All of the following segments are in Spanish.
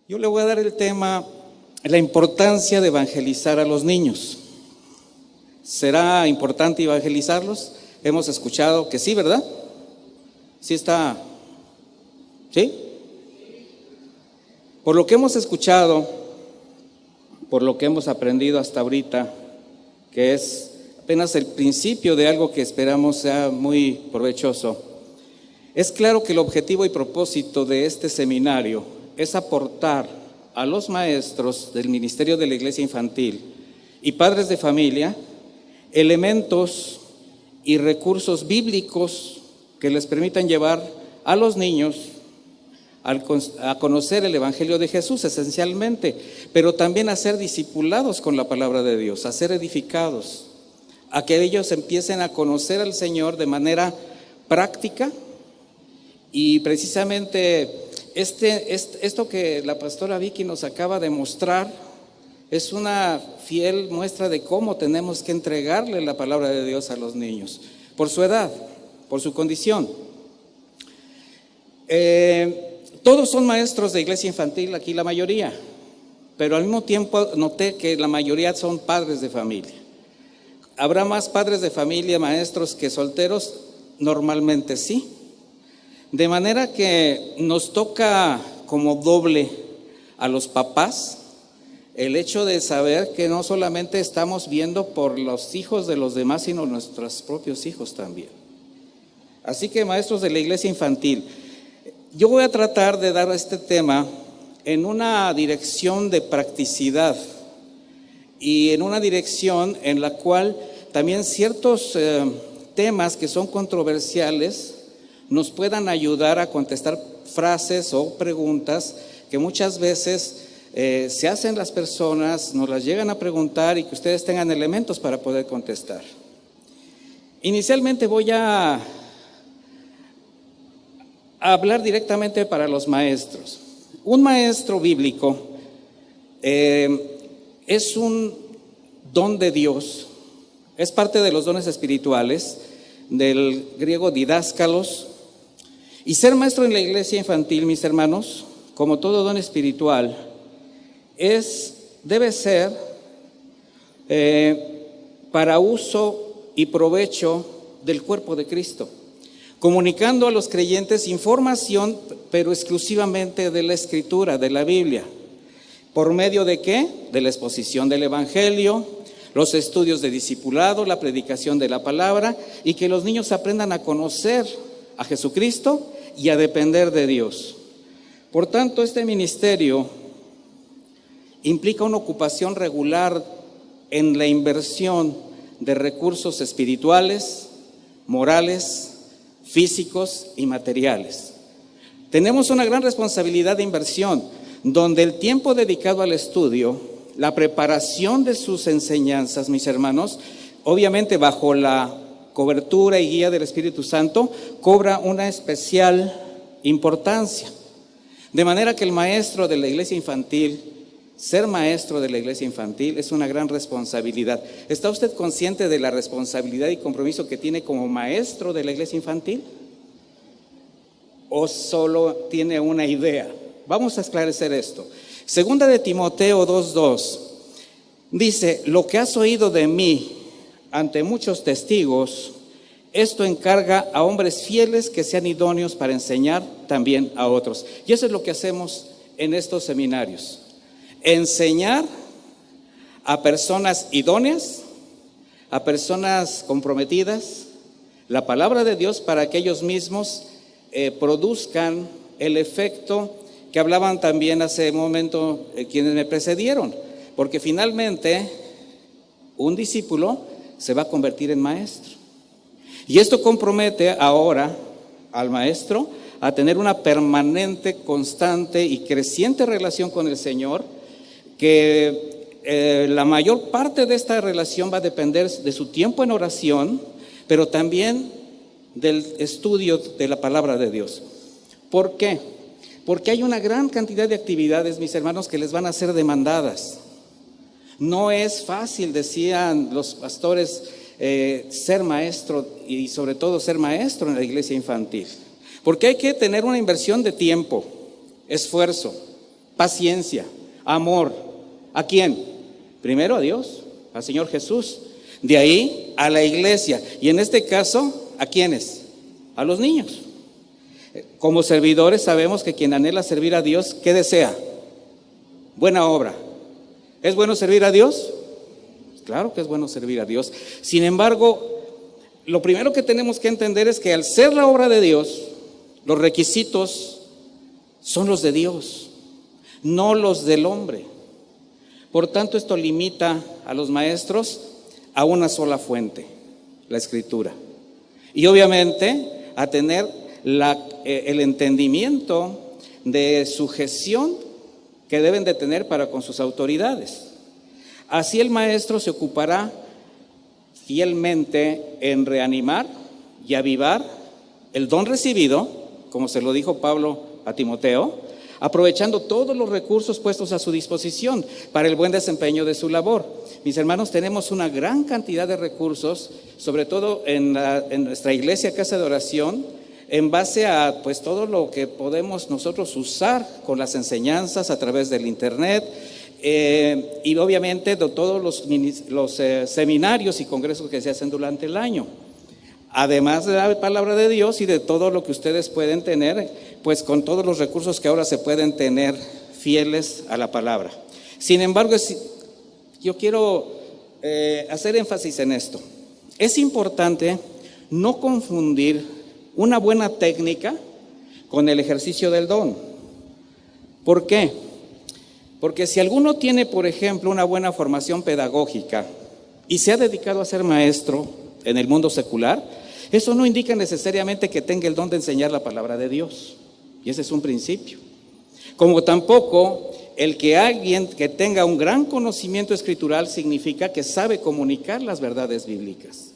Yo le voy a dar el tema, la importancia de evangelizar a los niños. ¿Será importante evangelizarlos? Hemos escuchado que sí, ¿verdad? Sí está, ¿sí? Por lo que hemos escuchado, por lo que hemos aprendido hasta ahorita, que es apenas el principio de algo que esperamos sea muy provechoso, es claro que el objetivo y propósito de este seminario es aportar a los maestros del Ministerio de la Iglesia Infantil y padres de familia elementos y recursos bíblicos que les permitan llevar a los niños a conocer el Evangelio de Jesús esencialmente, pero también a ser discipulados con la palabra de Dios, a ser edificados, a que ellos empiecen a conocer al Señor de manera práctica. Y precisamente esto que la pastora Vicky nos acaba de mostrar es una fiel muestra de cómo tenemos que entregarle la palabra de Dios a los niños, por su edad, por su condición. Todos son maestros de iglesia infantil, aquí la mayoría, pero al mismo tiempo noté que la mayoría son padres de familia. ¿Habrá más padres de familia, maestros, que solteros? Normalmente sí. De manera que nos toca como doble a los papás el hecho de saber que no solamente estamos viendo por los hijos de los demás, sino nuestros propios hijos también. Así que maestros de la iglesia infantil, yo voy a tratar de dar este tema en una dirección de practicidad y en una dirección en la cual también ciertos temas que son controversiales nos puedan ayudar a contestar frases o preguntas que muchas veces se hacen las personas, nos las llegan a preguntar y que ustedes tengan elementos para poder contestar. Inicialmente voy a hablar directamente para los maestros. Un maestro bíblico es un don de Dios, es parte de los dones espirituales, del griego didáskalos. Y ser maestro en la iglesia infantil, mis hermanos, como todo don espiritual, debe ser para uso y provecho del cuerpo de Cristo, comunicando a los creyentes información, pero exclusivamente de la Escritura, de la Biblia. ¿Por medio de qué? De la exposición del Evangelio, los estudios de discipulado, la predicación de la palabra, y que los niños aprendan a conocer a Jesucristo y a depender de Dios. Por tanto, este ministerio implica una ocupación regular en la inversión de recursos espirituales, morales, físicos y materiales. Tenemos una gran responsabilidad de inversión, donde el tiempo dedicado al estudio, la preparación de sus enseñanzas, mis hermanos, obviamente bajo la cobertura y guía del Espíritu Santo, cobra una especial importancia. De manera que el maestro de la iglesia infantil, ser maestro de la iglesia infantil es una gran responsabilidad. ¿Está usted consciente de la responsabilidad y compromiso que tiene como maestro de la iglesia infantil? ¿O solo tiene una idea? Vamos a esclarecer esto. Segunda de Timoteo 2:2 dice: lo que has oído de mí ante muchos testigos, esto encarga a hombres fieles que sean idóneos para enseñar también a otros. Y eso es lo que hacemos en estos seminarios: enseñar a personas idóneas, a personas comprometidas, la palabra de Dios, para que ellos mismos produzcan el efecto que hablaban también hace un momento quienes me precedieron, porque finalmente un discípulo se va a convertir en maestro. Y esto compromete ahora al maestro a tener una permanente, constante y creciente relación con el Señor, que la mayor parte de esta relación va a depender de su tiempo en oración, pero también del estudio de la palabra de Dios. ¿Por qué? Porque hay una gran cantidad de actividades, mis hermanos, que les van a ser demandadas. No es fácil, decían los pastores, ser maestro y sobre todo ser maestro en la iglesia infantil, porque hay que tener una inversión de tiempo, esfuerzo, paciencia, amor. ¿A quién? Primero a Dios, al Señor Jesús. De ahí a la iglesia. Y en este caso, ¿a quiénes? A los niños. Como servidores sabemos que quien anhela servir a Dios, ¿qué desea? Buena obra. ¿Es bueno servir a Dios? Claro que es bueno servir a Dios. Sin embargo, lo primero que tenemos que entender es que al ser la obra de Dios, los requisitos son los de Dios, no los del hombre. Por tanto, esto limita a los maestros a una sola fuente, la Escritura. Y obviamente a tener el entendimiento de sujeción que deben de tener para con sus autoridades. Así el maestro se ocupará fielmente en reanimar y avivar el don recibido, como se lo dijo Pablo a Timoteo, aprovechando todos los recursos puestos a su disposición para el buen desempeño de su labor. Mis hermanos, tenemos una gran cantidad de recursos, sobre todo en nuestra iglesia, casa de oración, en base a pues todo lo que podemos nosotros usar con las enseñanzas a través del internet, y obviamente de todos los seminarios y congresos que se hacen durante el año, además de la palabra de Dios y de todo lo que ustedes pueden tener, pues con todos los recursos que ahora se pueden tener fieles a la palabra. Sin embargo, yo quiero hacer énfasis en esto. Es importante no confundir una buena técnica con el ejercicio del don. ¿Por qué? Porque si alguno tiene, por ejemplo, una buena formación pedagógica y se ha dedicado a ser maestro en el mundo secular, eso no indica necesariamente que tenga el don de enseñar la palabra de Dios. Y ese es un principio. Como tampoco el que alguien que tenga un gran conocimiento escritural significa que sabe comunicar las verdades bíblicas.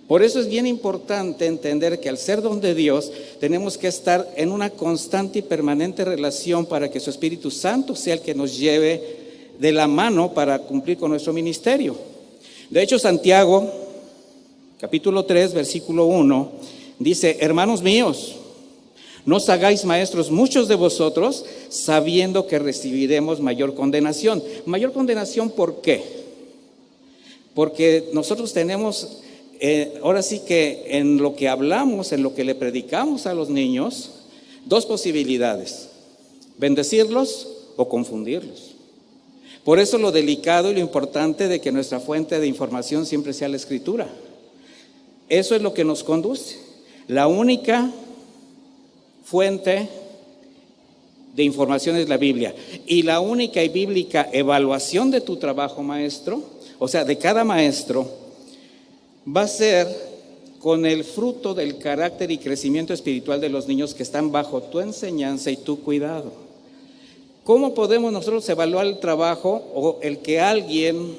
Por eso es bien importante entender que al ser don de Dios tenemos que estar en una constante y permanente relación para que su Espíritu Santo sea el que nos lleve de la mano para cumplir con nuestro ministerio. De hecho, Santiago, capítulo 3, versículo 1, dice: hermanos míos, no os hagáis maestros muchos de vosotros, sabiendo que recibiremos mayor condenación. ¿Mayor condenación por qué? Porque nosotros tenemos... ahora sí que en lo que hablamos, en lo que le predicamos a los niños, dos posibilidades: bendecirlos o confundirlos. Por eso lo delicado y lo importante de que nuestra fuente de información siempre sea la Escritura. Eso es lo que nos conduce. La única fuente de información es la Biblia. Y la única y bíblica evaluación de tu trabajo, maestro, o sea, de cada maestro, va a ser con el fruto del carácter y crecimiento espiritual de los niños que están bajo tu enseñanza y tu cuidado. ¿Cómo podemos nosotros evaluar el trabajo o el que alguien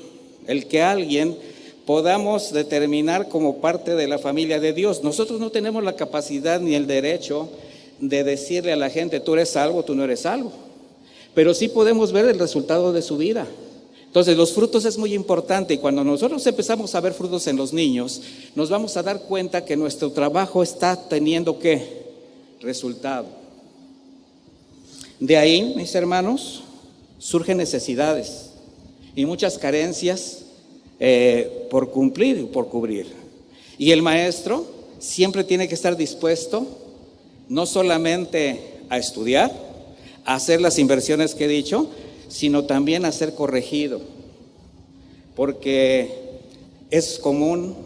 podamos determinar como parte de la familia de Dios? Nosotros no tenemos la capacidad ni el derecho de decirle a la gente: tú eres salvo, tú no eres salvo, pero sí podemos ver el resultado de su vida. Entonces, los frutos es muy importante, y cuando nosotros empezamos a ver frutos en los niños, nos vamos a dar cuenta que nuestro trabajo está teniendo ¿qué? Resultado. De ahí, mis hermanos, surgen necesidades y muchas carencias por cumplir y por cubrir. Y el maestro siempre tiene que estar dispuesto no solamente a estudiar, a hacer las inversiones que he dicho, sino también a ser corregido, porque es común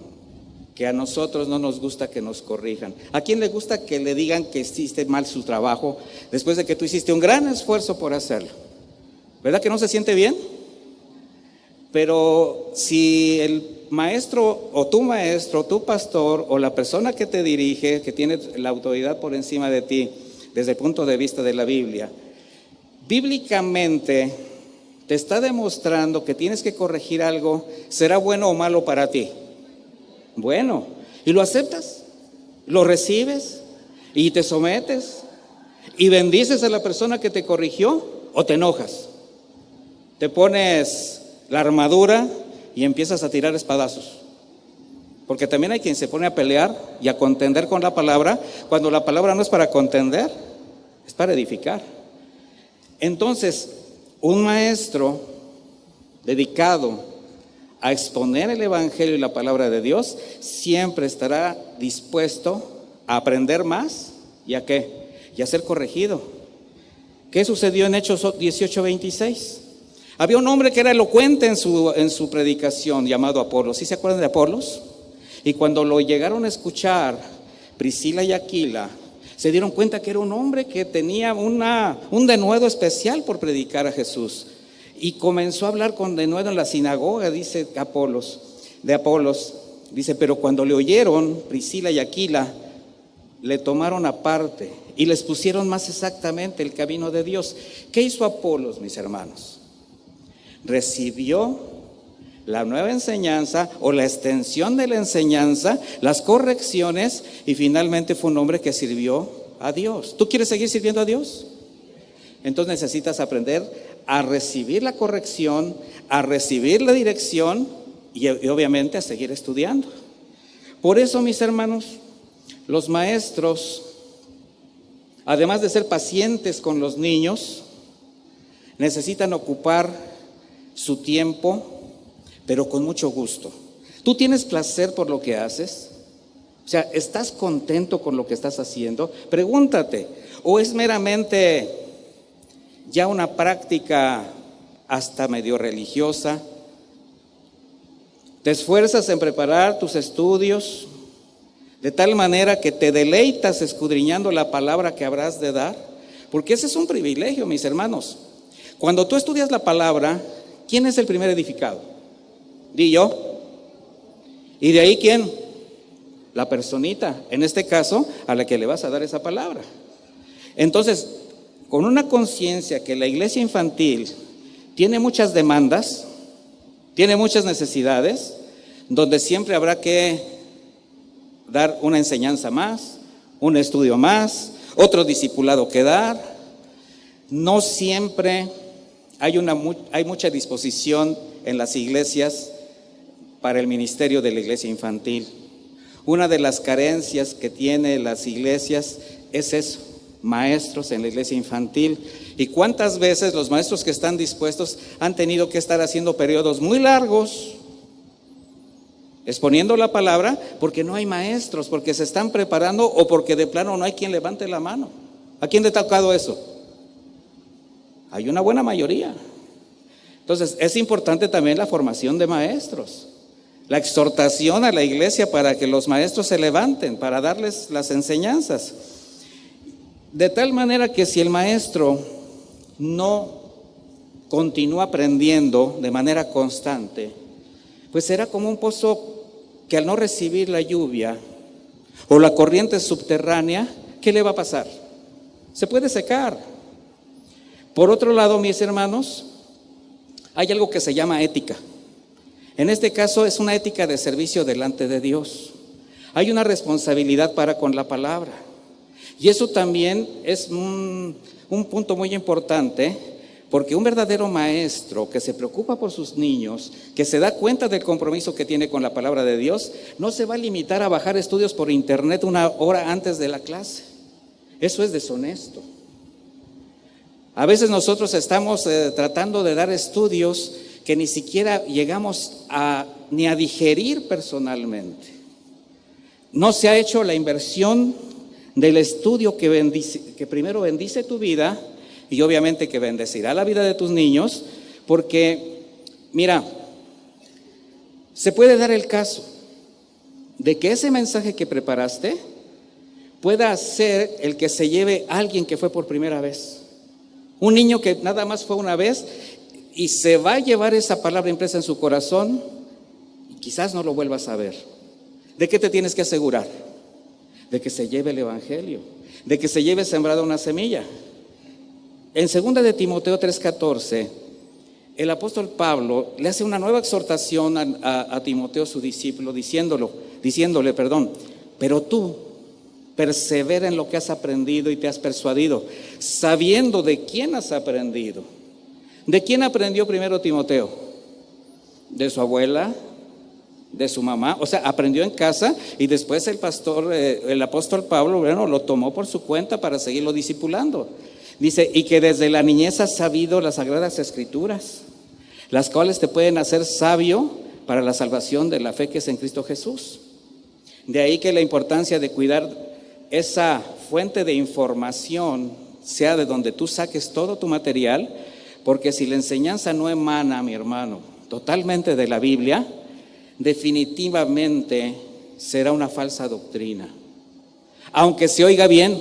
que a nosotros no nos gusta que nos corrijan. ¿A quién le gusta que le digan que hiciste mal su trabajo después de que tú hiciste un gran esfuerzo por hacerlo? ¿Verdad que no se siente bien? Pero si el maestro o tu pastor o la persona que te dirige, que tiene la autoridad por encima de ti desde el punto de vista de la Biblia, bíblicamente te está demostrando que tienes que corregir algo, ¿será bueno o malo para ti? Bueno, ¿y lo aceptas? ¿Lo recibes? ¿Y te sometes? ¿Y bendices a la persona que te corrigió? ¿O te enojas? Te pones la armadura y empiezas a tirar espadazos. Porque también hay quien se pone a pelear y a contender con la palabra, cuando la palabra no es para contender, es para edificar. Entonces, un maestro dedicado a exponer el Evangelio y la palabra de Dios siempre estará dispuesto a aprender más y a ¿qué? Y a ser corregido. ¿Qué sucedió en Hechos 18:26? Había un hombre que era elocuente en su predicación, llamado Apolos. ¿Sí se acuerdan de Apolos? Y cuando lo llegaron a escuchar Priscila y Aquila, se dieron cuenta que era un hombre que tenía un denuedo especial por predicar a Jesús. Y comenzó a hablar con denuedo en la sinagoga, dice Apolos. Dice, pero cuando le oyeron, Priscila y Aquila le tomaron aparte y les pusieron más exactamente el camino de Dios. ¿Qué hizo Apolos, mis hermanos? Recibió la nueva enseñanza o la extensión de la enseñanza, las correcciones, y finalmente fue un hombre que sirvió a Dios. ¿Tú quieres seguir sirviendo a Dios? Entonces necesitas aprender a recibir la corrección, a recibir la dirección y obviamente a seguir estudiando. Por eso, mis hermanos, los maestros, además de ser pacientes con los niños, necesitan ocupar su tiempo, pero con mucho gusto. ¿Tú tienes placer por lo que haces? O sea, ¿estás contento con lo que estás haciendo? Pregúntate, ¿o es meramente ya una práctica hasta medio religiosa? ¿Te esfuerzas en preparar tus estudios de tal manera que te deleitas escudriñando la palabra que habrás de dar? Porque ese es un privilegio, mis hermanos. Cuando tú estudias la palabra, ¿quién es el primer edificado? Di yo. ¿Y de ahí quién? La personita, en este caso, a la que le vas a dar esa palabra. Entonces, con una conciencia que la iglesia infantil tiene muchas demandas, tiene muchas necesidades, donde siempre habrá que dar una enseñanza más, un estudio más, otro discipulado que dar. No siempre hay mucha disposición en las iglesias para el ministerio de la iglesia infantil. Una de las carencias que tienen las iglesias es eso, maestros en la iglesia infantil. ¿Y cuántas veces los maestros que están dispuestos han tenido que estar haciendo periodos muy largos exponiendo la palabra porque no hay maestros, porque se están preparando o porque de plano no hay quien levante la mano? ¿A quién le ha tocado eso? Hay una buena mayoría. Entonces es importante también la formación de maestros, la exhortación a la iglesia para que los maestros se levanten, para darles las enseñanzas. De tal manera que si el maestro no continúa aprendiendo de manera constante, pues será como un pozo que al no recibir la lluvia o la corriente subterránea, ¿qué le va a pasar? Se puede secar. Por otro lado, mis hermanos, hay algo que se llama ética. En este caso es una ética de servicio delante de Dios. Hay una responsabilidad para con la palabra. Y eso también es un punto muy importante, porque un verdadero maestro que se preocupa por sus niños, que se da cuenta del compromiso que tiene con la palabra de Dios, no se va a limitar a bajar estudios por internet una hora antes de la clase. Eso es deshonesto. A veces nosotros estamos tratando de dar estudios que ni siquiera llegamos ni a digerir personalmente. No se ha hecho la inversión del estudio que primero bendice tu vida y obviamente que bendecirá la vida de tus niños, porque, mira, se puede dar el caso de que ese mensaje que preparaste pueda ser el que se lleve a alguien que fue por primera vez. Un niño que nada más fue una vez y se va a llevar esa palabra impresa en su corazón y quizás no lo vuelvas a ver. ¿De qué te tienes que asegurar? De que se lleve el evangelio, de que se lleve sembrada una semilla. En 2 de Timoteo 3:14, el apóstol Pablo le hace una nueva exhortación a Timoteo, su discípulo, diciéndole, pero tú persevera en lo que has aprendido y te has persuadido, sabiendo de quién has aprendido. ¿De quién aprendió primero Timoteo? ¿De su abuela? ¿De su mamá? O sea, aprendió en casa y después el apóstol Pablo, lo tomó por su cuenta para seguirlo discipulando. Dice, y que desde la niñez has sabido las sagradas escrituras, las cuales te pueden hacer sabio para la salvación de la fe que es en Cristo Jesús. De ahí que la importancia de cuidar esa fuente de información, sea de donde tú saques todo tu material, porque si la enseñanza no emana, mi hermano, totalmente de la Biblia, definitivamente será una falsa doctrina. Aunque se oiga bien,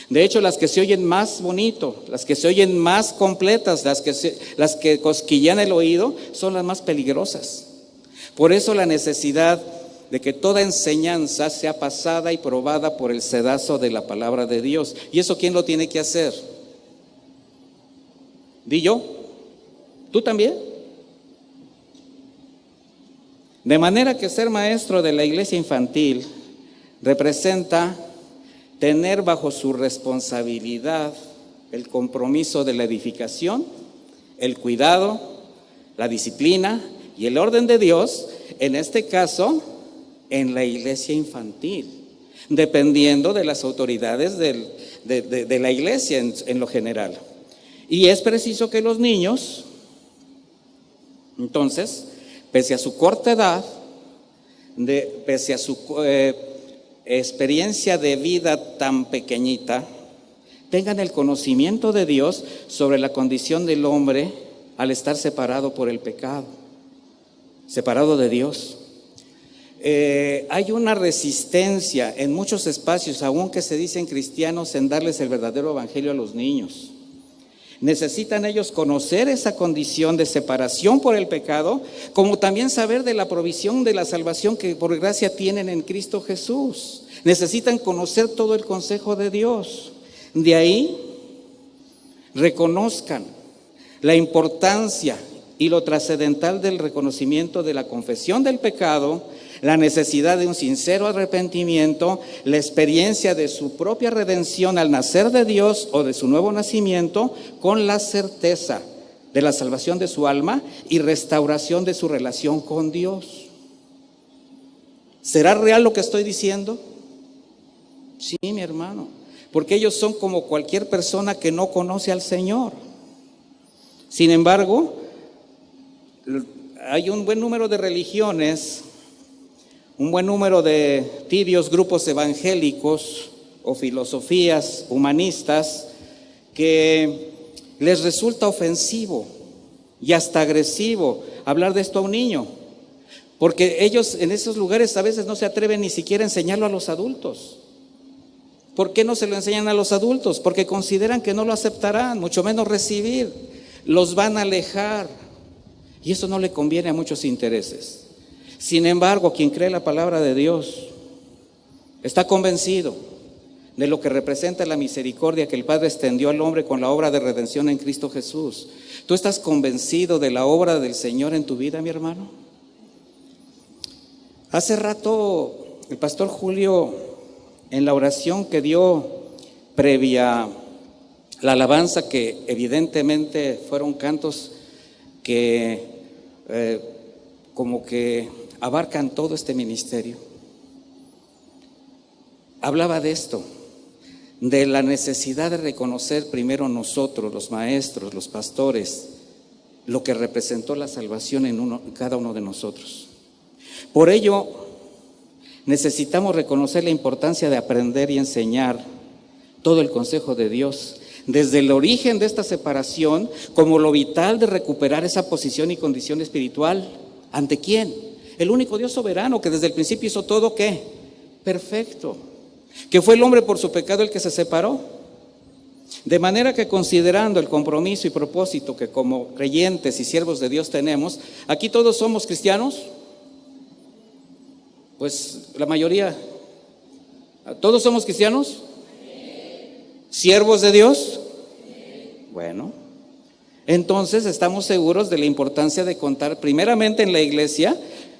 de hecho las que se oyen más bonito, las que se oyen más completas, las que cosquillean el oído, son las más peligrosas. Por eso la necesidad de que toda enseñanza sea pasada y probada por el sedazo de la palabra de Dios. ¿Y eso quién lo tiene que hacer? ¿Di yo? ¿Tú también? De manera que ser maestro de la iglesia infantil representa tener bajo su responsabilidad el compromiso de la edificación, el cuidado, la disciplina y el orden de Dios, en este caso, en la iglesia infantil, dependiendo de las autoridades de la iglesia en lo general. Y es preciso que los niños, entonces, pese a su corta edad, pese a su experiencia de vida tan pequeñita, tengan el conocimiento de Dios sobre la condición del hombre al estar separado por el pecado, separado de Dios. Hay una resistencia en muchos espacios, aun que se dicen cristianos, en darles el verdadero evangelio a los niños. Necesitan ellos conocer esa condición de separación por el pecado, como también saber de la provisión de la salvación que por gracia tienen en Cristo Jesús. Necesitan conocer todo el consejo de Dios. De ahí, reconozcan la importancia y lo trascendental del reconocimiento de la confesión del pecado, la necesidad de un sincero arrepentimiento, la experiencia de su propia redención al nacer de Dios o de su nuevo nacimiento, con la certeza de la salvación de su alma y restauración de su relación con Dios. ¿Será real lo que estoy diciendo? Sí, mi hermano, porque ellos son como cualquier persona que no conoce al Señor. Sin embargo, hay un buen número de religiones, un buen número de tibios grupos evangélicos o filosofías humanistas que les resulta ofensivo y hasta agresivo hablar de esto a un niño, porque ellos en esos lugares a veces no se atreven ni siquiera a enseñarlo a los adultos. ¿Por qué no se lo enseñan a los adultos? Porque consideran que no lo aceptarán, mucho menos recibir, los van a alejar, y eso no le conviene a muchos intereses. Sin embargo, quien cree la palabra de Dios está convencido de lo que representa la misericordia que el Padre extendió al hombre con la obra de redención en Cristo Jesús. ¿Tú estás convencido de la obra del Señor en tu vida, mi hermano? Hace rato el pastor Julio, en la oración que dio previa la alabanza, que evidentemente fueron cantos que como que abarcan todo este ministerio, hablaba de esto, de la necesidad de reconocer primero nosotros, los maestros, los pastores, lo que representó la salvación en cada uno de nosotros. Por ello, necesitamos reconocer la importancia de aprender y enseñar todo el consejo de Dios, desde el origen de esta separación, como lo vital de recuperar esa posición y condición espiritual. ¿Ante quién? El único Dios soberano que desde el principio hizo todo, ¿qué? Perfecto. Que fue el hombre por su pecado el que se separó. De manera que, considerando el compromiso y propósito que como creyentes y siervos de Dios tenemos, aquí todos somos cristianos. Pues la mayoría, ¿todos somos cristianos? ¿Siervos de Dios? Bueno, entonces estamos seguros de la importancia de contar primeramente en la iglesia,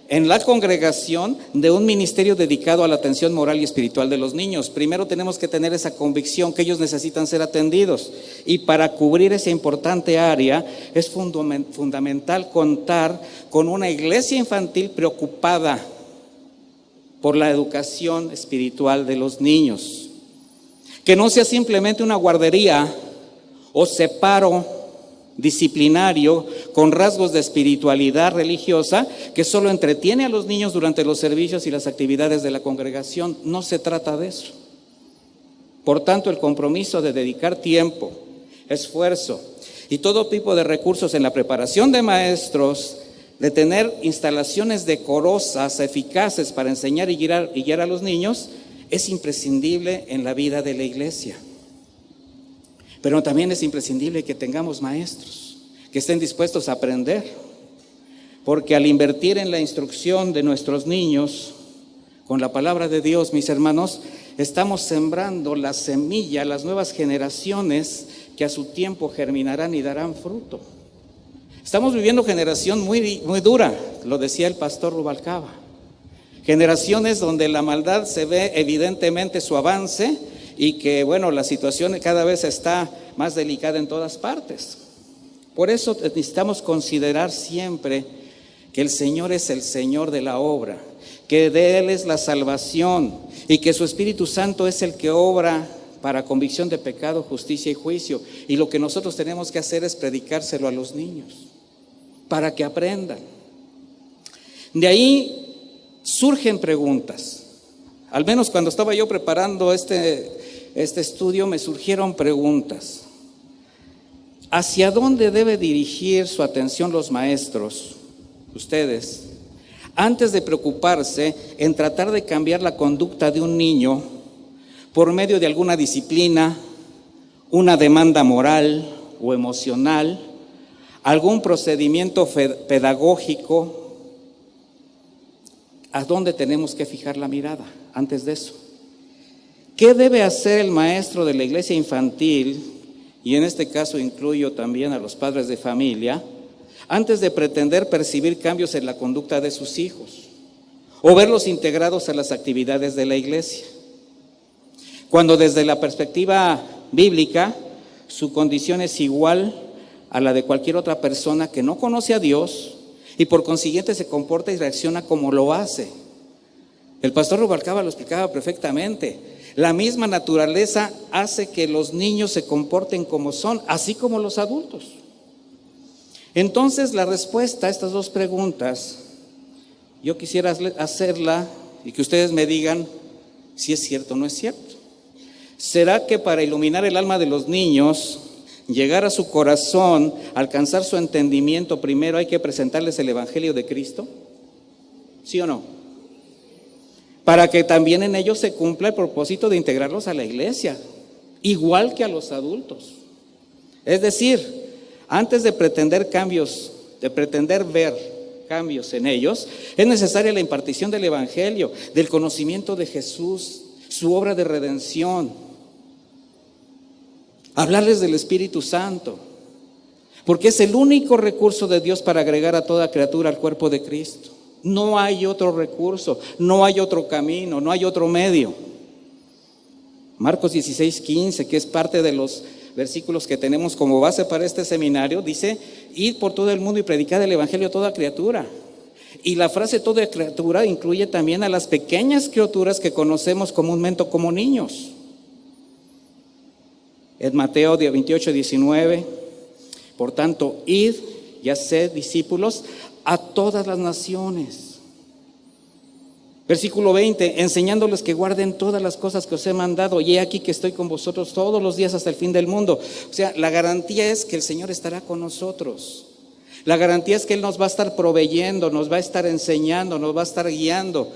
en la congregación, de un ministerio dedicado a la atención moral y espiritual de los niños. Primero tenemos que tener esa convicción que ellos necesitan ser atendidos, y para cubrir esa importante área es fundamental contar con una iglesia infantil preocupada por la educación espiritual de los niños, que no sea simplemente una guardería o separo disciplinario con rasgos de espiritualidad religiosa que solo entretiene a los niños durante los servicios y las actividades de la congregación. No se trata de eso. Por tanto, el compromiso de dedicar tiempo, esfuerzo y todo tipo de recursos en la preparación de maestros, de tener instalaciones decorosas, eficaces para enseñar y guiar a los niños, es imprescindible en la vida de la iglesia. Pero también es imprescindible que tengamos maestros que estén dispuestos a aprender, porque al invertir en la instrucción de nuestros niños con la palabra de Dios, mis hermanos, estamos sembrando la semilla a las nuevas generaciones que a su tiempo germinarán y darán fruto. Estamos viviendo generación muy dura, lo decía el pastor Rubalcaba. Generaciones donde la maldad se ve evidentemente su avance y que, bueno, la situación cada vez está más delicada en todas partes. Por eso necesitamos considerar siempre que el Señor es el Señor de la obra, que de Él es la salvación y que su Espíritu Santo es el que obra para convicción de pecado, justicia y juicio. Y lo que nosotros tenemos que hacer es predicárselo a los niños para que aprendan. De ahí surgen preguntas. Al menos cuando estaba yo preparando este estudio me surgieron preguntas. ¿Hacia dónde debe dirigir su atención los maestros, ustedes, antes de preocuparse en tratar de cambiar la conducta de un niño por medio de alguna disciplina, una demanda moral o emocional, algún procedimiento pedagógico? ¿A dónde tenemos que fijar la mirada antes de eso? ¿Qué debe hacer el maestro de la iglesia infantil, y en este caso incluyo también a los padres de familia, antes de pretender percibir cambios en la conducta de sus hijos o verlos integrados a las actividades de la iglesia? Cuando desde la perspectiva bíblica su condición es igual a la de cualquier otra persona que no conoce a Dios y por consiguiente se comporta y reacciona como lo hace. El pastor Rubalcaba lo explicaba perfectamente. La misma naturaleza hace que los niños se comporten como son, así como los adultos. Entonces, la respuesta a estas dos preguntas, yo quisiera hacerla y que ustedes me digan si es cierto o no es cierto. ¿Será que para iluminar el alma de los niños, llegar a su corazón, alcanzar su entendimiento, primero hay que presentarles el Evangelio de Cristo? ¿Sí o no? Para que también en ellos se cumpla el propósito de integrarlos a la iglesia, igual que a los adultos. Es decir, antes de pretender cambios, de pretender ver cambios en ellos, es necesaria la impartición del Evangelio, del conocimiento de Jesús, su obra de redención. Hablarles del Espíritu Santo, porque es el único recurso de Dios para agregar a toda criatura al cuerpo de Cristo. No hay otro recurso, no hay otro camino, no hay otro medio. Marcos 16:15, que es parte de los versículos que tenemos como base para este seminario, dice: id por todo el mundo y predicad el Evangelio a toda criatura. Y la frase toda criatura incluye también a las pequeñas criaturas que conocemos comúnmente como niños. En Mateo 28:19, por tanto, id y haced discípulos a todas las naciones. Versículo 20, enseñándoles que guarden todas las cosas que os he mandado, y he aquí que estoy con vosotros todos los días hasta el fin del mundo. O sea, la garantía es que el Señor estará con nosotros. La garantía es que Él nos va a estar proveyendo, nos va a estar enseñando, nos va a estar guiando.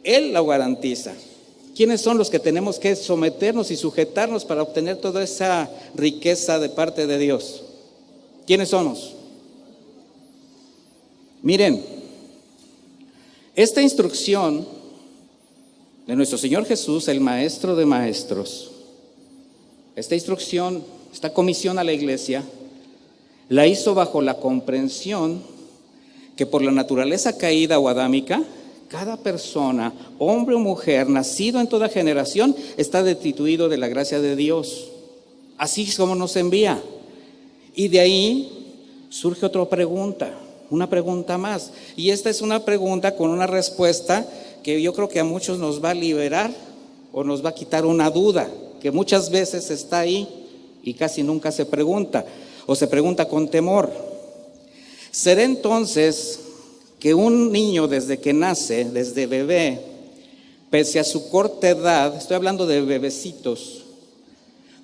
Él lo garantiza. ¿Quiénes son los que tenemos que someternos y sujetarnos para obtener toda esa riqueza de parte de Dios? ¿Quiénes somos? Miren, esta instrucción de nuestro Señor Jesús, el Maestro de Maestros, esta instrucción, esta comisión a la iglesia, la hizo bajo la comprensión que por la naturaleza caída o adámica, cada persona, hombre o mujer, nacido en toda generación, está destituido de la gracia de Dios. Así es como nos envía. Y de ahí surge otra pregunta. Una pregunta más, y esta es una pregunta con una respuesta que yo creo que a muchos nos va a liberar o nos va a quitar una duda que muchas veces está ahí y casi nunca se pregunta o se pregunta con temor. ¿Será entonces que un niño desde que nace, desde bebé, pese a su corta edad, estoy hablando de bebecitos,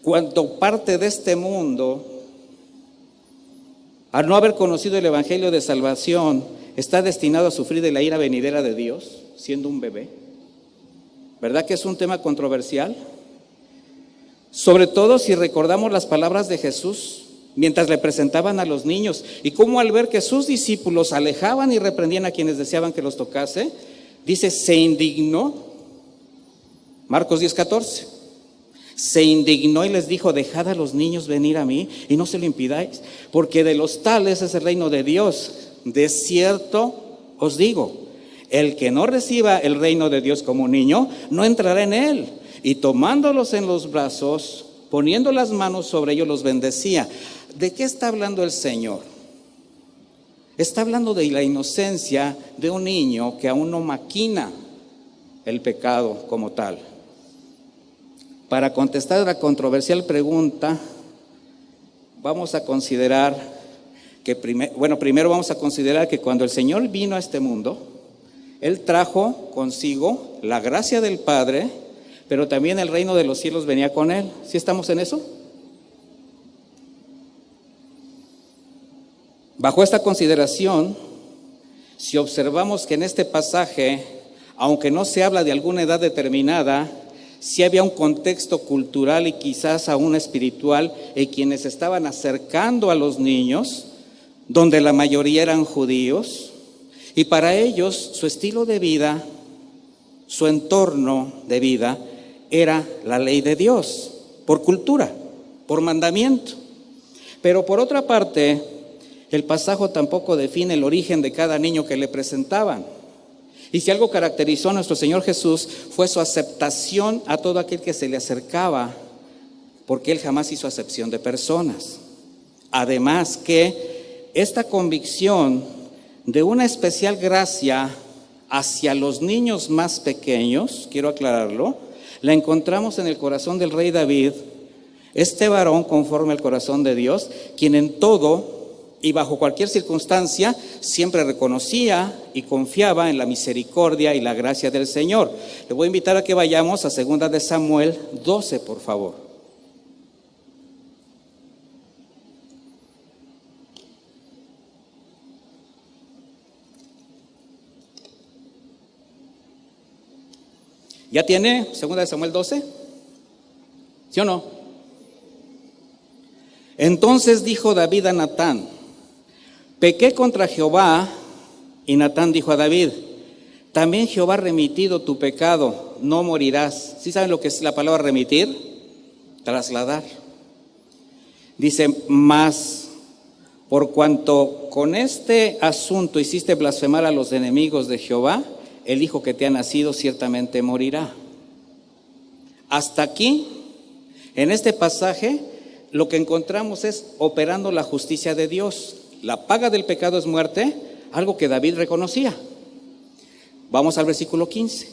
cuando parte de este mundo, al no haber conocido el evangelio de salvación, está destinado a sufrir de la ira venidera de Dios, siendo un bebé? ¿Verdad que es un tema controversial? Sobre todo si recordamos las palabras de Jesús mientras le presentaban a los niños, y cómo al ver que sus discípulos alejaban y reprendían a quienes deseaban que los tocase, dice, se indignó. Marcos 10:14. Se indignó y les dijo, dejad a los niños venir a mí y no se lo impidáis, porque de los tales es el reino de Dios. De cierto os digo, el que no reciba el reino de Dios como niño, no entrará en él. Y tomándolos en los brazos, poniendo las manos sobre ellos, los bendecía. ¿De qué está hablando el Señor? Está hablando de la inocencia de un niño que aún no maquina el pecado como tal. Para contestar la controversial pregunta, vamos a considerar que primero vamos a considerar que cuando el Señor vino a este mundo, Él trajo consigo la gracia del Padre, pero también el reino de los cielos venía con Él. ¿Sí estamos en eso? Bajo esta consideración, si observamos que en este pasaje, aunque no se habla de alguna edad determinada, sí había un contexto cultural y quizás aún espiritual en quienes estaban acercando a los niños, donde la mayoría eran judíos, y para ellos su estilo de vida, su entorno de vida, era la ley de Dios, por cultura, por mandamiento. Pero por otra parte, el pasaje tampoco define el origen de cada niño que le presentaban. Y si algo caracterizó a nuestro Señor Jesús fue su aceptación a todo aquel que se le acercaba, porque Él jamás hizo acepción de personas. Además que esta convicción de una especial gracia hacia los niños más pequeños, quiero aclararlo, la encontramos en el corazón del rey David, este varón conforme al corazón de Dios, quien en todo y bajo cualquier circunstancia siempre reconocía y confiaba en la misericordia y la gracia del Señor. Le voy a invitar a que vayamos a 2 de Samuel 12, por favor. ¿Ya tiene 2 de Samuel 12? ¿Sí o no? Entonces dijo David a Natán, pequé contra Jehová, y Natán dijo a David, también Jehová ha remitido tu pecado, no morirás. ¿Sí saben lo que es la palabra remitir? Trasladar. Dice, mas por cuanto con este asunto hiciste blasfemar a los enemigos de Jehová, el hijo que te ha nacido ciertamente morirá. Hasta aquí, en este pasaje, lo que encontramos es operando la justicia de Dios. La paga del pecado es muerte, algo que David reconocía. Vamos al versículo 15.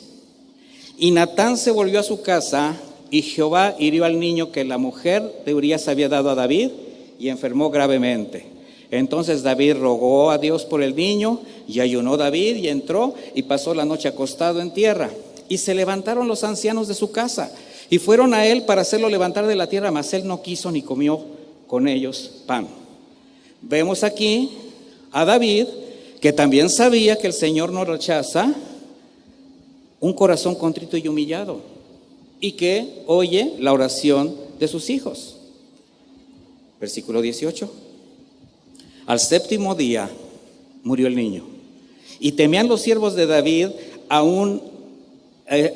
Y Natán se volvió a su casa, y Jehová hirió al niño que la mujer de Urías había dado a David, y enfermó gravemente. Entonces David rogó a Dios por el niño, y ayunó David, y entró, y pasó la noche acostado en tierra. Y se levantaron los ancianos de su casa, y fueron a él para hacerlo levantar de la tierra, mas él no quiso ni comió con ellos pan. Vemos aquí a David, que también sabía que el Señor no rechaza un corazón contrito y humillado, y que oye la oración de sus hijos. Versículo 18. Al 7º día murió el niño, y temían los siervos de David aún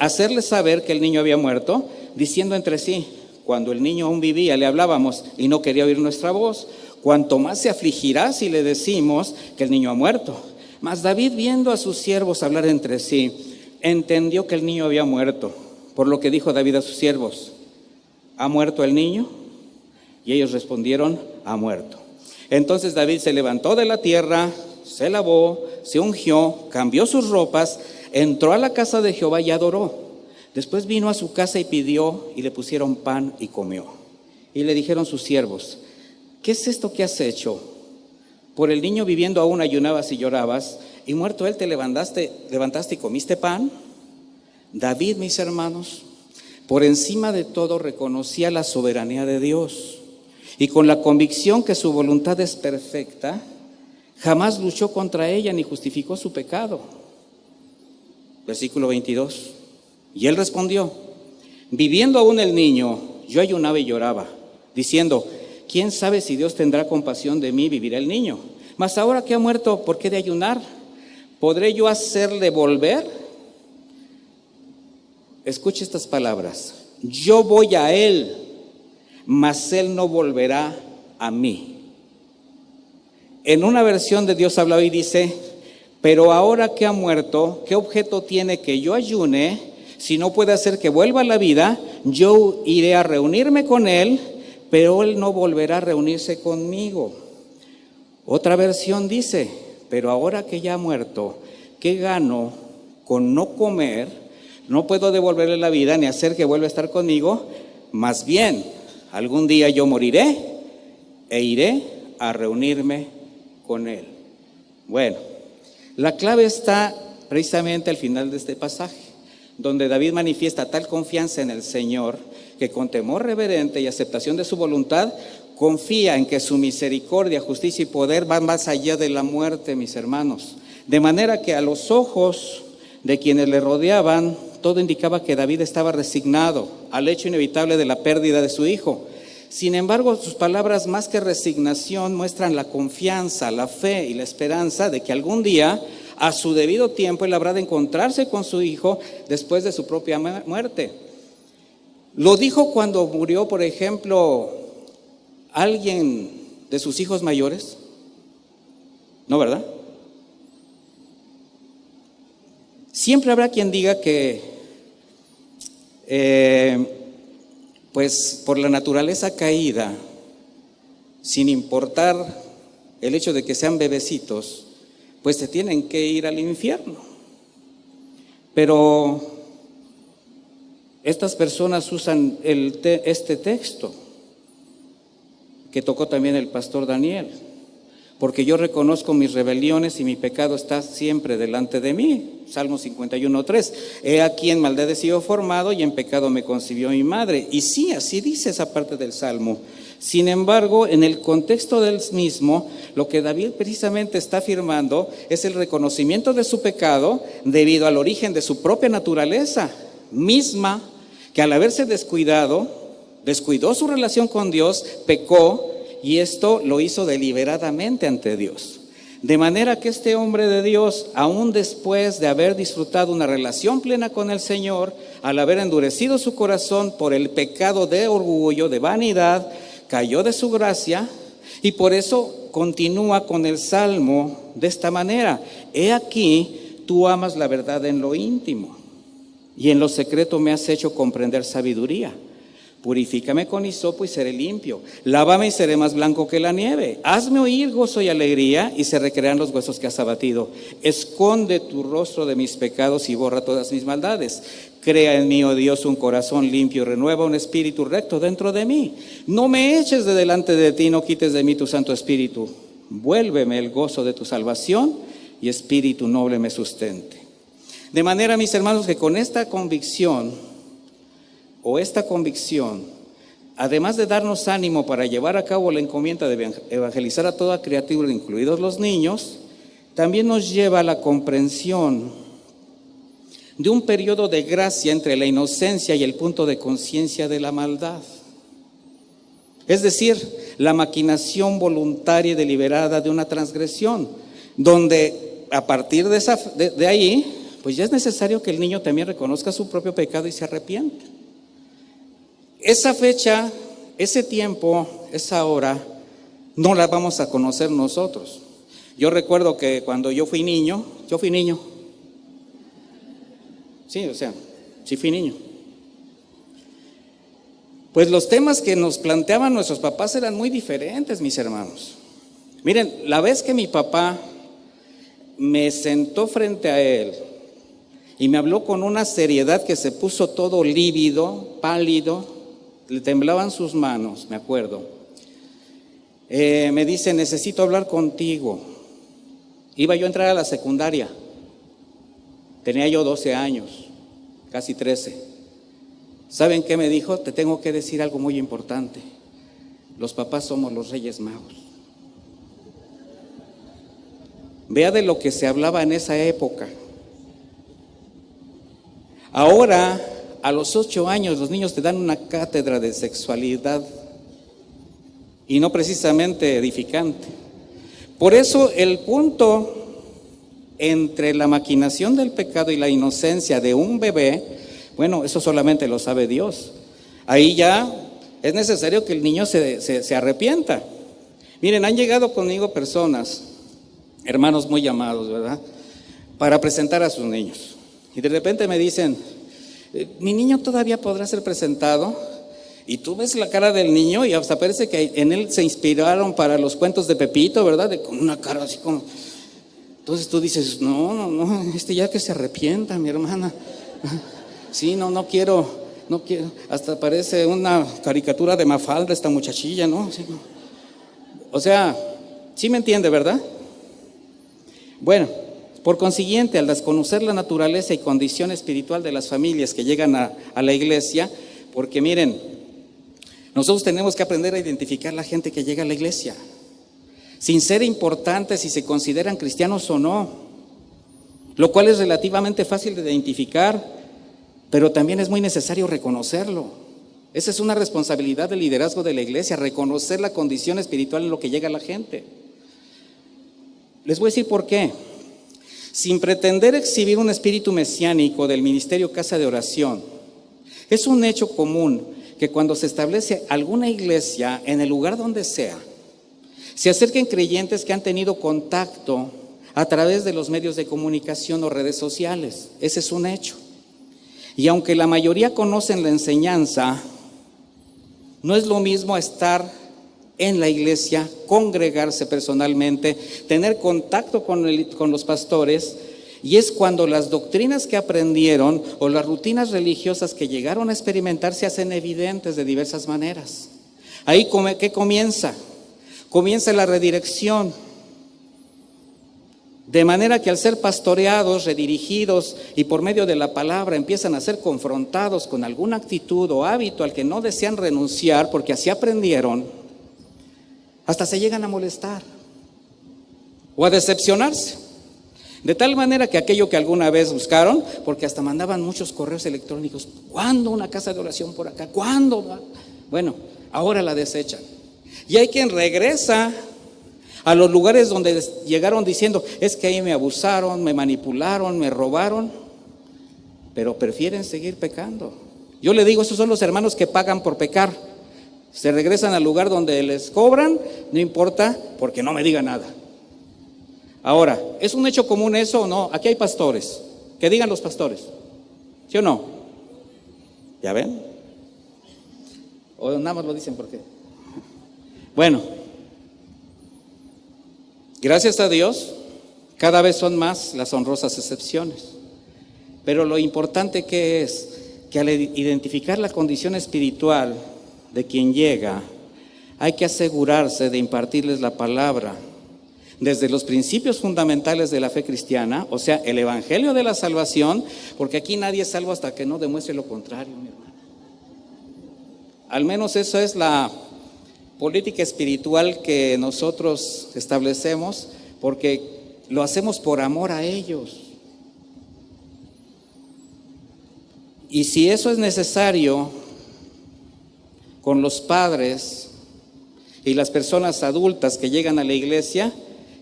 hacerle saber que el niño había muerto, diciendo entre sí, cuando el niño aún vivía le hablábamos y no quería oír nuestra voz, cuanto más se afligirá si le decimos que el niño ha muerto. Mas David, viendo a sus siervos hablar entre sí, entendió que el niño había muerto, por lo que dijo David a sus siervos, ¿ha muerto el niño? Y ellos respondieron, ha muerto. Entonces David se levantó de la tierra, se lavó, se ungió, cambió sus ropas, entró a la casa de Jehová y adoró. Después vino a su casa y pidió, y le pusieron pan y comió. Y le dijeron sus siervos: ¿qué es esto que has hecho? Por el niño viviendo aún ayunabas y llorabas, y muerto él te levantaste y comiste pan. David, mis hermanos, por encima de todo reconocía la soberanía de Dios, y con la convicción que su voluntad es perfecta, jamás luchó contra ella ni justificó su pecado. Versículo 22. Y él respondió: viviendo aún el niño, yo ayunaba y lloraba, diciendo: ¿quién sabe si Dios tendrá compasión de mí, vivirá el niño? Mas ahora que ha muerto, ¿por qué de ayunar? ¿Podré yo hacerle volver? Escuche estas palabras: yo voy a él, mas él no volverá a mí. En una versión de Dios habla y dice: pero ahora que ha muerto, ¿qué objeto tiene que yo ayune? Si no puede hacer que vuelva a la vida, yo iré a reunirme con él, pero él no volverá a reunirse conmigo. Otra versión dice: pero ahora que ya ha muerto, ¿qué gano con no comer? No puedo devolverle la vida ni hacer que vuelva a estar conmigo. Más bien, algún día yo moriré e iré a reunirme con él. Bueno, la clave está precisamente al final de este pasaje, donde David manifiesta tal confianza en el Señor que con temor reverente y aceptación de su voluntad confía en que su misericordia, justicia y poder van más allá de la muerte, mis hermanos. De manera que a los ojos de quienes le rodeaban, todo indicaba que David estaba resignado al hecho inevitable de la pérdida de su hijo. Sin embargo, sus palabras, más que resignación, muestran la confianza, la fe y la esperanza de que algún día, a su debido tiempo, él habrá de encontrarse con su hijo después de su propia muerte. Lo dijo cuando murió, por ejemplo, alguien de sus hijos mayores, ¿no, verdad? Siempre habrá quien diga que pues por la naturaleza caída, sin importar el hecho de que sean bebecitos, pues se tienen que ir al infierno. Pero estas personas usan este texto que tocó también el pastor Daniel: porque yo reconozco mis rebeliones y mi pecado está siempre delante de mí. Salmo 51:3. He aquí en maldad he sido formado y en pecado me concibió mi madre. Y sí, así dice esa parte del Salmo. Sin embargo, en el contexto del mismo, lo que David precisamente está afirmando es el reconocimiento de su pecado debido al origen de su propia naturaleza misma, que al haberse descuidó su relación con Dios, pecó, y esto lo hizo deliberadamente ante Dios. De manera que este hombre de Dios, aún después de haber disfrutado una relación plena con el Señor, al haber endurecido su corazón por el pecado de orgullo, de vanidad, cayó de su gracia, y por eso continúa con el Salmo de esta manera: he aquí, tú amas la verdad en lo íntimo, y en lo secreto me has hecho comprender sabiduría. Purifícame con hisopo y seré limpio, lávame y seré más blanco que la nieve. Hazme oír gozo y alegría, y se recrearán los huesos que has abatido. Esconde tu rostro de mis pecados y borra todas mis maldades. Crea en mí, oh Dios, un corazón limpio y renueva un espíritu recto dentro de mí. No me eches de delante de ti, no quites de mí tu Santo Espíritu. Vuélveme el gozo de tu salvación, y espíritu noble me sustente. De manera, mis hermanos, que con esta convicción, además de darnos ánimo para llevar a cabo la encomienda de evangelizar a toda criatura, incluidos los niños, también nos lleva a la comprensión de un periodo de gracia entre la inocencia y el punto de conciencia de la maldad. Es decir, la maquinación voluntaria y deliberada de una transgresión, donde a partir de ahí, pues ya es necesario que el niño también reconozca su propio pecado y se arrepienta. Esa fecha, ese tiempo, esa hora, no la vamos a conocer nosotros. Yo recuerdo que cuando yo fui niño. Sí fui niño. Pues los temas que nos planteaban nuestros papás eran muy diferentes, mis hermanos. Miren, la vez que mi papá me sentó frente a él y me habló con una seriedad que se puso todo lívido, pálido, le temblaban sus manos, me acuerdo. Me dice, necesito hablar contigo. Iba yo a entrar a la secundaria. Tenía yo 12 años, casi 13. ¿Saben qué me dijo? Te tengo que decir algo muy importante. Los papás somos los Reyes Magos. Vea de lo que se hablaba en esa época. Ahora, a los 8 años, los niños te dan una cátedra de sexualidad y no precisamente edificante. Por eso el punto entre la maquinación del pecado y la inocencia de un bebé, bueno, eso solamente lo sabe Dios. Ahí ya es necesario que el niño se arrepienta. Miren, han llegado conmigo personas, hermanos muy amados, ¿verdad?, para presentar a sus niños. Y de repente me dicen, mi niño todavía podrá ser presentado. Y tú ves la cara del niño y hasta parece que en él se inspiraron para los cuentos de Pepito, ¿verdad? Con una cara así como... Entonces tú dices, no, ya que se arrepienta, mi hermana. Sí, no quiero. Hasta parece una caricatura de Mafalda esta muchachilla, ¿no? Sí, no. O sea, sí me entiende, ¿verdad? Bueno, por consiguiente, al desconocer la naturaleza y condición espiritual de las familias que llegan a la iglesia, porque miren, nosotros tenemos que aprender a identificar la gente que llega a la iglesia, sin ser importantes si se consideran cristianos o no, lo cual es relativamente fácil de identificar, pero también es muy necesario reconocerlo. Esa es una responsabilidad del liderazgo de la iglesia, reconocer la condición espiritual en lo que llega a la gente. Les voy a decir por qué. Sin pretender exhibir un espíritu mesiánico del ministerio Casa de Oración, es un hecho común que cuando se establece alguna iglesia en el lugar donde sea, se acerquen creyentes que han tenido contacto a través de los medios de comunicación o redes sociales. Ese es un hecho. Y aunque la mayoría conocen la enseñanza, no es lo mismo estar en la iglesia, congregarse personalmente, tener contacto con los pastores, y es cuando las doctrinas que aprendieron o las rutinas religiosas que llegaron a experimentar se hacen evidentes de diversas maneras. Ahí, ¿qué comienza? Comienza la redirección. De manera que al ser pastoreados, redirigidos y por medio de la palabra empiezan a ser confrontados con alguna actitud o hábito al que no desean renunciar porque así aprendieron, hasta se llegan a molestar o a decepcionarse. De tal manera que aquello que alguna vez buscaron, porque hasta mandaban muchos correos electrónicos, ¿cuándo una casa de oración por acá? ¿Cuándo? Bueno, ahora la desechan. Y hay quien regresa a los lugares donde llegaron diciendo, es que ahí me abusaron, me manipularon, me robaron, pero prefieren seguir pecando. Yo le digo, esos son los hermanos que pagan por pecar. Se regresan al lugar donde les cobran, no importa, porque no me diga nada. Ahora, ¿es un hecho común eso o no? Aquí hay pastores, que digan los pastores, ¿sí o no? ¿Ya ven? O nada más lo dicen porque... Bueno, gracias a Dios, cada vez son más las honrosas excepciones. Pero lo importante que es que al identificar la condición espiritual de quien llega, hay que asegurarse de impartirles la palabra desde los principios fundamentales de la fe cristiana, o sea, el evangelio de la salvación, porque aquí nadie es salvo hasta que no demuestre lo contrario, mi hermano. Al menos eso es la política espiritual que nosotros establecemos, porque lo hacemos por amor a ellos. Y si eso es necesario con los padres y las personas adultas que llegan a la iglesia,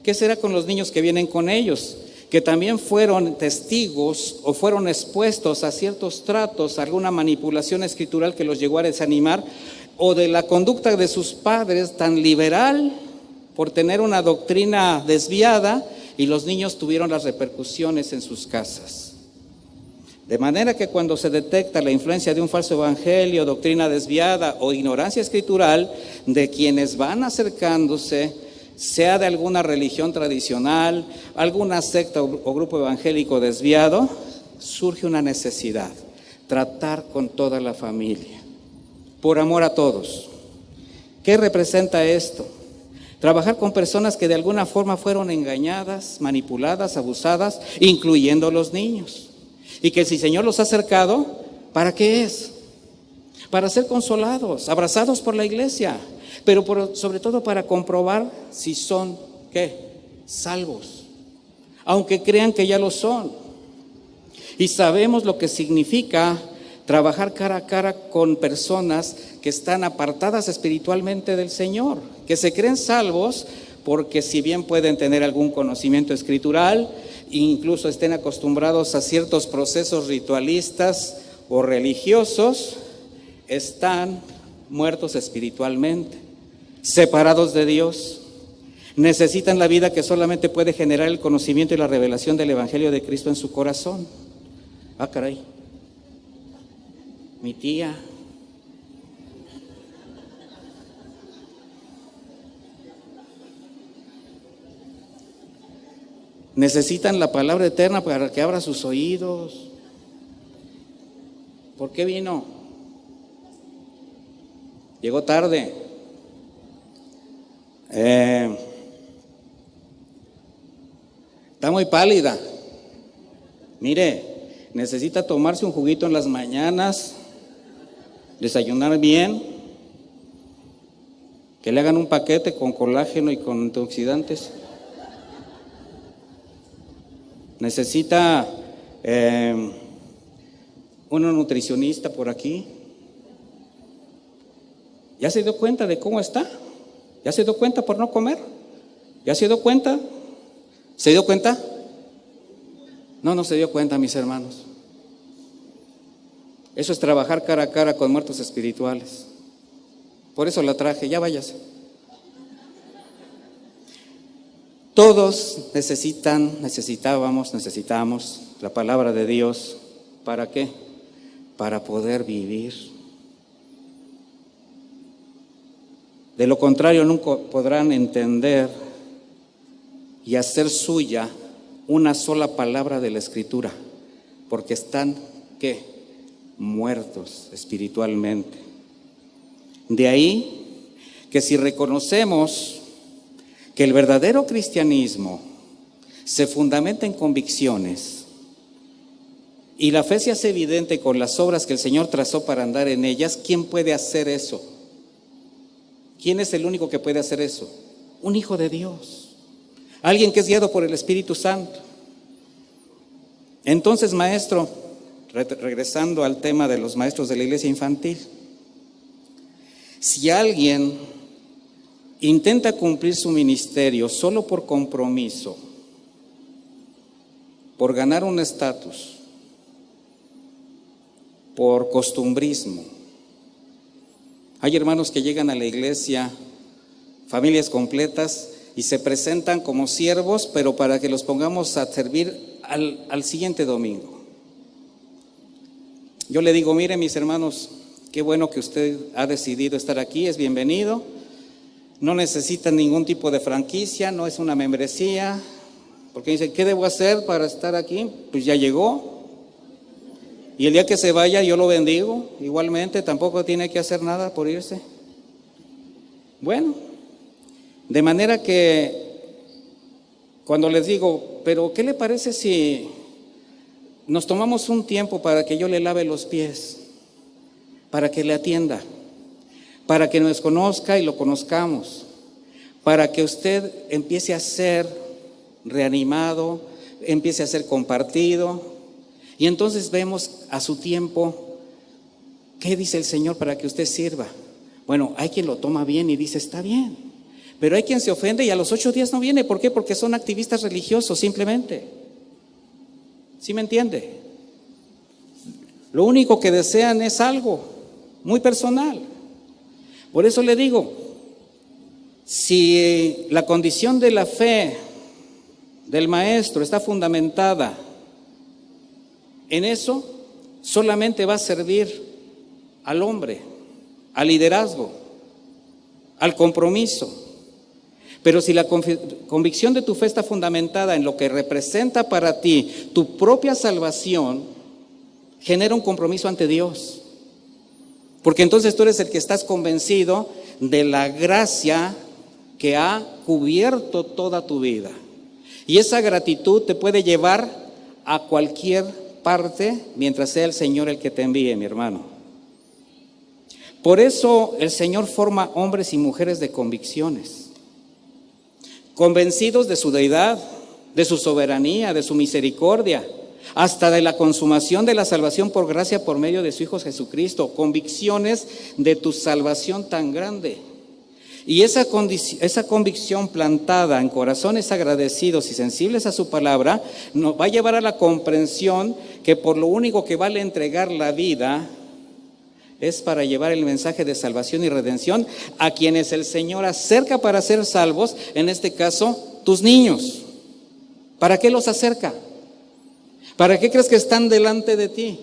¿qué será con los niños que vienen con ellos? Que también fueron testigos o fueron expuestos a ciertos tratos, a alguna manipulación escritural que los llegó a desanimar, o de la conducta de sus padres tan liberal por tener una doctrina desviada, y los niños tuvieron las repercusiones en sus casas. De manera que cuando se detecta la influencia de un falso evangelio, doctrina desviada o ignorancia escritural de quienes van acercándose, sea de alguna religión tradicional, alguna secta o grupo evangélico desviado, surge una necesidad: tratar con toda la familia. por amor a todos. ¿Qué representa esto? Trabajar con personas que de alguna forma fueron engañadas, manipuladas, abusadas, incluyendo los niños. Y que si el Señor los ha acercado, ¿para qué es? Para ser consolados, abrazados por la iglesia, pero sobre todo para comprobar si son, ¿qué? Salvos, aunque crean que ya lo son. Y sabemos lo que significa trabajar cara a cara con personas que están apartadas espiritualmente del Señor, que se creen salvos porque si bien pueden tener algún conocimiento escritural, incluso estén acostumbrados a ciertos procesos ritualistas o religiosos, están muertos espiritualmente, separados de Dios. Necesitan la vida que solamente puede generar el conocimiento y la revelación del Evangelio de Cristo en su corazón. Ah, caray. Mi tía. Necesitan la palabra eterna para que abra sus oídos. ¿Por qué vino? Llegó tarde. Está muy pálida. Mire, necesita tomarse un juguito en las mañanas, desayunar bien, que le hagan un paquete con colágeno y con antioxidantes. Necesita una nutricionista por aquí. ¿Ya se dio cuenta de cómo está? ¿Ya se dio cuenta por no comer? ¿Ya se dio cuenta? ¿Se dio cuenta? No se dio cuenta, mis hermanos. Eso es trabajar cara a cara con muertos espirituales. Por eso la traje, ya váyase. Todos necesitamos la palabra de Dios. ¿Para qué? Para poder vivir. De lo contrario, nunca podrán entender y hacer suya una sola palabra de la Escritura, porque están, ¿qué? Muertos espiritualmente. De ahí que si reconocemos que el verdadero cristianismo se fundamenta en convicciones y la fe se hace evidente con las obras que el Señor trazó para andar en ellas, ¿quién puede hacer eso? ¿Quién es el único que puede hacer eso? Un hijo de Dios, alguien que es guiado por el Espíritu Santo. Entonces, maestro, regresando al tema de los maestros de la iglesia infantil, si alguien intenta cumplir su ministerio solo por compromiso, por ganar un estatus, por costumbrismo. Hay hermanos que llegan a la iglesia, familias completas, y se presentan como siervos, pero para que los pongamos a servir al siguiente domingo. Yo le digo, mire mis hermanos, qué bueno que usted ha decidido estar aquí, es bienvenido. No necesita ningún tipo de franquicia, no es una membresía, porque dice, ¿qué debo hacer para estar aquí? Pues ya llegó. Y el día que se vaya yo lo bendigo, igualmente tampoco tiene que hacer nada por irse. Bueno, de manera que cuando les digo, pero ¿qué le parece si nos tomamos un tiempo para que yo le lave los pies, para que le atienda, para que nos conozca y lo conozcamos, para que usted empiece a ser reanimado, empiece a ser compartido? Y entonces vemos a su tiempo, ¿qué dice el Señor para que usted sirva? Bueno, hay quien lo toma bien y dice, está bien. Pero hay quien se ofende y a los 8 días no viene. ¿Por qué? Porque son activistas religiosos, simplemente. ¿Sí me entiende? Lo único que desean es algo muy personal. Por eso le digo, si la condición de la fe del maestro está fundamentada en eso, solamente va a servir al hombre, al liderazgo, al compromiso. Pero si la convicción de tu fe está fundamentada en lo que representa para ti tu propia salvación, genera un compromiso ante Dios. Porque entonces tú eres el que estás convencido de la gracia que ha cubierto toda tu vida. Y esa gratitud te puede llevar a cualquier parte mientras sea el Señor el que te envíe, mi hermano. Por eso el Señor forma hombres y mujeres de convicciones, convencidos de su deidad, de su soberanía, de su misericordia, hasta de la consumación de la salvación por gracia por medio de su Hijo Jesucristo, convicciones de tu salvación tan grande. Y esa convicción plantada en corazones agradecidos y sensibles a su palabra nos va a llevar a la comprensión que por lo único que vale entregar la vida es para llevar el mensaje de salvación y redención a quienes el Señor acerca para ser salvos, en este caso, tus niños. ¿Para qué los acerca? ¿Para qué crees que están delante de ti?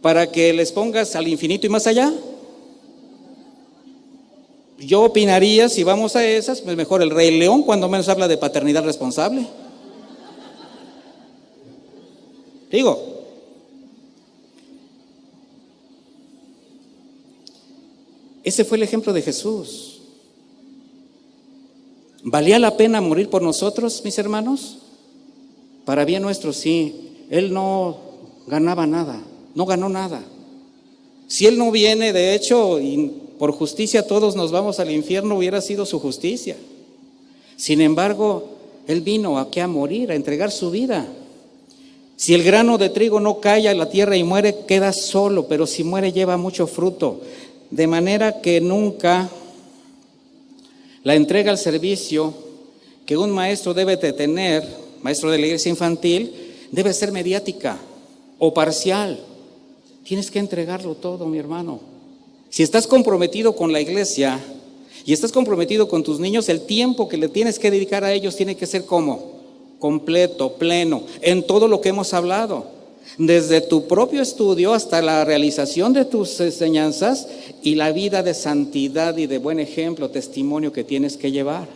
¿Para que les pongas al infinito y más allá? Yo opinaría, si vamos a esas, pues mejor el Rey León, cuando menos habla de paternidad responsable. Digo, ese fue el ejemplo de Jesús. ¿Valía la pena morir por nosotros, mis hermanos? Para bien nuestro, sí. Él no ganaba nada, no ganó nada. Si Él no viene, de hecho, y por justicia todos nos vamos al infierno, hubiera sido su justicia. Sin embargo, Él vino aquí a morir, a entregar su vida. Si el grano de trigo no cae a la tierra y muere, queda solo, pero si muere lleva mucho fruto. De manera que nunca la entrega al servicio que un maestro debe de tener, maestro de la iglesia infantil, debe ser mediática o parcial. Tienes que entregarlo todo, mi hermano. Si estás comprometido con la iglesia y estás comprometido con tus niños, el tiempo que le tienes que dedicar a ellos tiene que ser como completo, pleno, en todo lo que hemos hablado. Desde tu propio estudio hasta la realización de tus enseñanzas y la vida de santidad y de buen ejemplo, testimonio que tienes que llevar.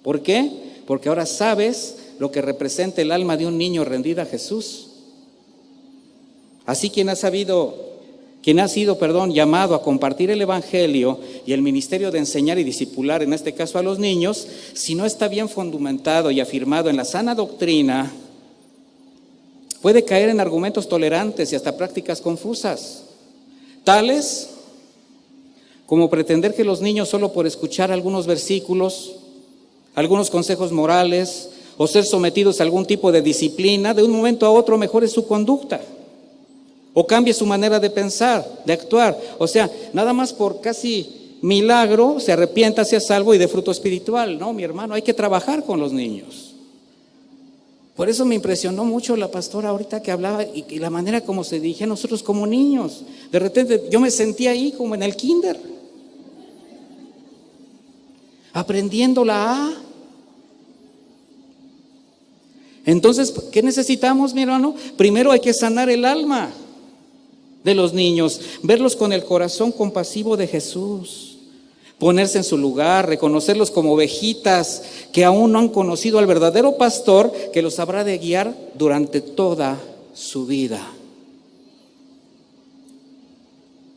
¿Por qué? Porque ahora sabes lo que representa el alma de un niño rendida a Jesús. Así quien ha sido llamado a compartir el evangelio y el ministerio de enseñar y discipular, en este caso a los niños, si no está bien fundamentado y afirmado en la sana doctrina, puede caer en argumentos tolerantes y hasta prácticas confusas, tales como pretender que los niños solo por escuchar algunos versículos, algunos consejos morales o ser sometidos a algún tipo de disciplina, de un momento a otro mejore su conducta o cambie su manera de pensar, de actuar. O sea, nada más por casi milagro se arrepienta, sea salvo y de fruto espiritual. No, mi hermano, hay que trabajar con los niños. Por eso me impresionó mucho la pastora ahorita que hablaba y la manera como se dirigía a nosotros como niños. De repente yo me sentía ahí como en el kinder, aprendiendo la A. Entonces, ¿qué necesitamos, mi hermano? Primero hay que sanar el alma de los niños, verlos con el corazón compasivo de Jesús, ponerse en su lugar, reconocerlos como ovejitas que aún no han conocido al verdadero pastor que los habrá de guiar durante toda su vida.